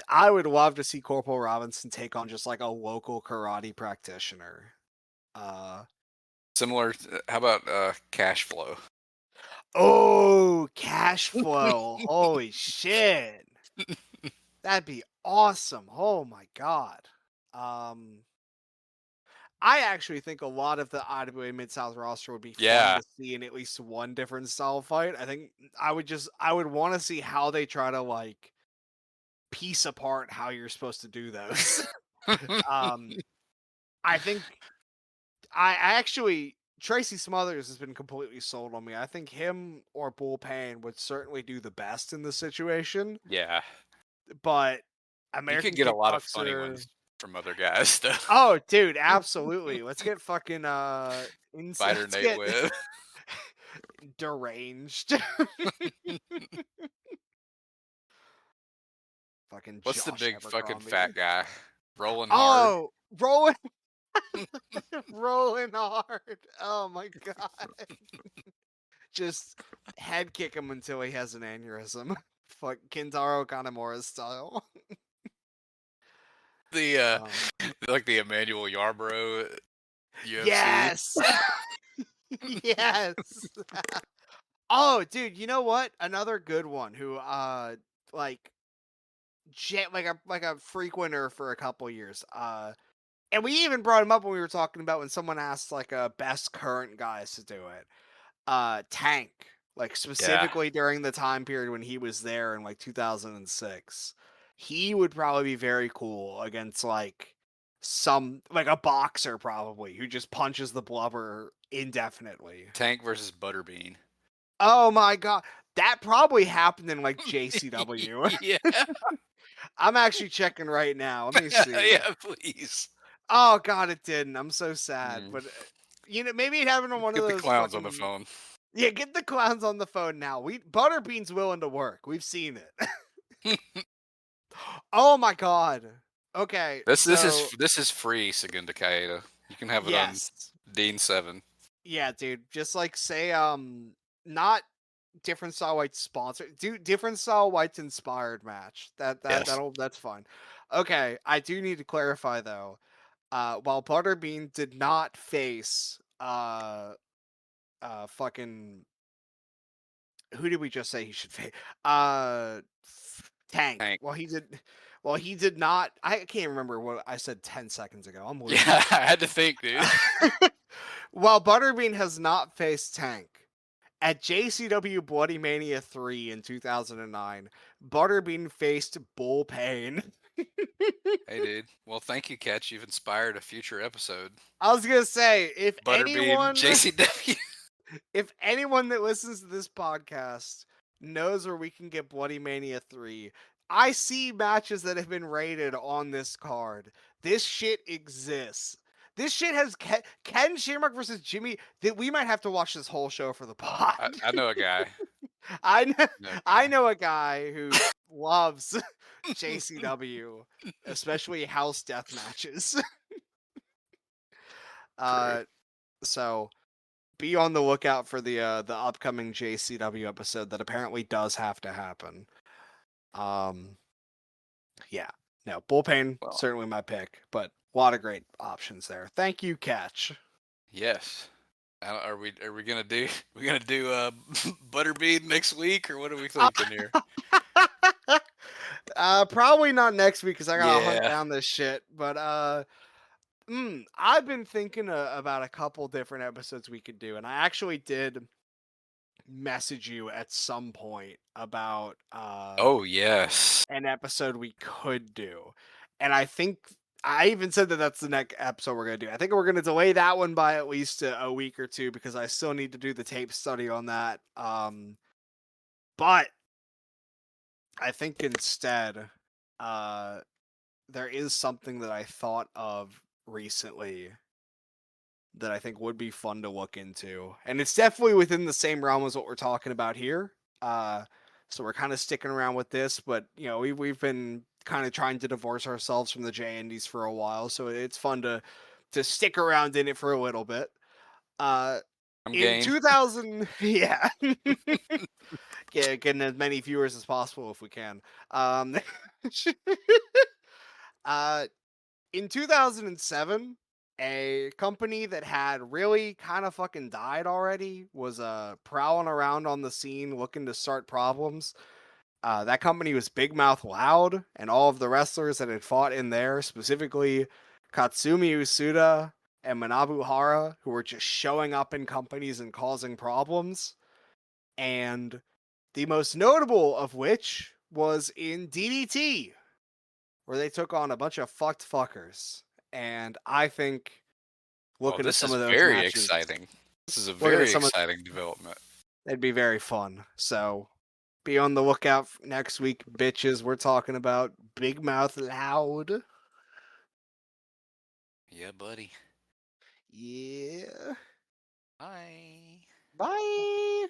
Speaker 2: I would love to see Corporal Robinson take on just like a local karate practitioner. Uh,
Speaker 1: Similar. How about cash flow?
Speaker 2: oh, cash flow. Holy shit. That'd be awesome. Oh my god. Um, I actually think a lot of the IWA Mid South roster would be fun
Speaker 1: Yeah,
Speaker 2: to see in at least one different style fight. I think I would want to see how they try to like piece apart how you're supposed to do those. um, I think I actually Tracy Smothers has been completely sold on me. I think him or Bullpen would certainly do the best in this situation,
Speaker 1: yeah.
Speaker 2: but
Speaker 1: You could
Speaker 2: American
Speaker 1: get a lot of funny
Speaker 2: Kickboxer.
Speaker 1: ones from other guys, though.
Speaker 2: Oh, dude, absolutely. Let's get fucking
Speaker 1: Fighter
Speaker 2: let's
Speaker 1: Nate
Speaker 2: get
Speaker 1: Webb.
Speaker 2: deranged. Fucking
Speaker 1: What's the
Speaker 2: Josh
Speaker 1: big fucking
Speaker 2: Abercrombie.
Speaker 1: fat guy? Rolling hard.
Speaker 2: Oh, rolling rolling hard. Oh my god. Just head kick him until he has an aneurysm. Fuck Kintaro Kanemura style.
Speaker 1: The
Speaker 2: Um,
Speaker 1: like the Emmanuel Yarbrough UFC.
Speaker 2: yes. Yes. Oh, dude, you know what? Another good one who like like a frequenter for a couple years. And we even brought him up when we were talking about when someone asked like best current guys to do it. Tank, like
Speaker 1: Yeah.
Speaker 2: specifically during the time period when he was there in like 2006. he would probably be very cool against like a boxer probably who just punches the blubber indefinitely.
Speaker 1: Tank versus Butterbean.
Speaker 2: Oh my god. That probably happened in like JCW.
Speaker 1: Yeah.
Speaker 2: I'm actually checking right now. Let me see.
Speaker 1: Yeah, please.
Speaker 2: Oh god, it didn't. I'm so sad.
Speaker 1: Mm.
Speaker 2: But maybe it happened on one of
Speaker 1: Get the
Speaker 2: those
Speaker 1: clowns on the
Speaker 2: fucking.
Speaker 1: phone.
Speaker 2: Yeah, get the clowns on the phone now. Butterbean's willing to work. We've seen it. Oh my god. Okay,
Speaker 1: This
Speaker 2: so
Speaker 1: is free, Segunda Kaeda. You can have it on
Speaker 2: yes.
Speaker 1: Dean 7.
Speaker 2: Yeah, dude. Just like say not different style white sponsor. Do different style whites inspired match.
Speaker 1: Yes.
Speaker 2: That's fine. Okay, I do need to clarify though. While Butterbean did not face fucking who did we just say he should face? Tank.
Speaker 1: Tank.
Speaker 2: Well, he did not. I can't remember what I said 10 seconds ago. I'm losing.
Speaker 1: Yeah, I had to think, dude.
Speaker 2: While Butterbean has not faced Tank, at JCW Bloody Mania 3 in 2009, Butterbean faced Bull Pain.
Speaker 1: Hey, dude. Well, thank you, Catch. You've inspired a future episode.
Speaker 2: I was gonna say,
Speaker 1: Butterbean, JCW.
Speaker 2: if anyone that listens to this podcast knows where we can get Bloody Mania 3, I see matches that have been rated on this card. This shit exists. This shit has Ken Shamrock versus Jimmy. That we might have to watch this whole show for the pod.
Speaker 1: I know a guy.
Speaker 2: I know a guy who loves JCW, especially house death matches. So be on the lookout for the upcoming JCW episode that apparently does have to happen. Yeah. No, Bullpen certainly my pick, but a lot of great options there. Thank you, Catch.
Speaker 1: Yes. Are we gonna do Butterbean next week, or what are we thinking here?
Speaker 2: Probably not next week because I gotta hunt down this shit. But I've been thinking about a couple different episodes we could do, and I actually did message you at some point about
Speaker 1: Oh yes,
Speaker 2: an episode we could do, and I think I even said that that's the next episode we're gonna do. I think we're gonna delay that one by at least a week or two because I still need to do the tape study on that. But I think instead, there is something that I thought of recently that I think would be fun to look into, and it's definitely within the same realm as what we're talking about here. So we're kind of sticking around with this, but we've been kind of trying to divorce ourselves from the J Indies for a while, so it's fun to stick around in it for a little bit.
Speaker 1: I'm
Speaker 2: In
Speaker 1: game.
Speaker 2: 2000, yeah, getting as many viewers as possible if we can. In 2007, a company that had really kind of fucking died already was prowling around on the scene looking to start problems. That company was Big Mouth Loud, and all of the wrestlers that had fought in there, specifically Katsumi Usuda and Manabu Hara, who were just showing up in companies and causing problems. And the most notable of which was in DDT, where they took on a bunch of fucked fuckers. And I think looking at some of those
Speaker 1: very
Speaker 2: matches,
Speaker 1: exciting. This is a very exciting development.
Speaker 2: It'd be very fun. So be on the lookout next week, bitches. We're talking about Big Mouth Loud.
Speaker 1: Yeah, buddy.
Speaker 2: Yeah.
Speaker 1: Bye.
Speaker 2: Bye.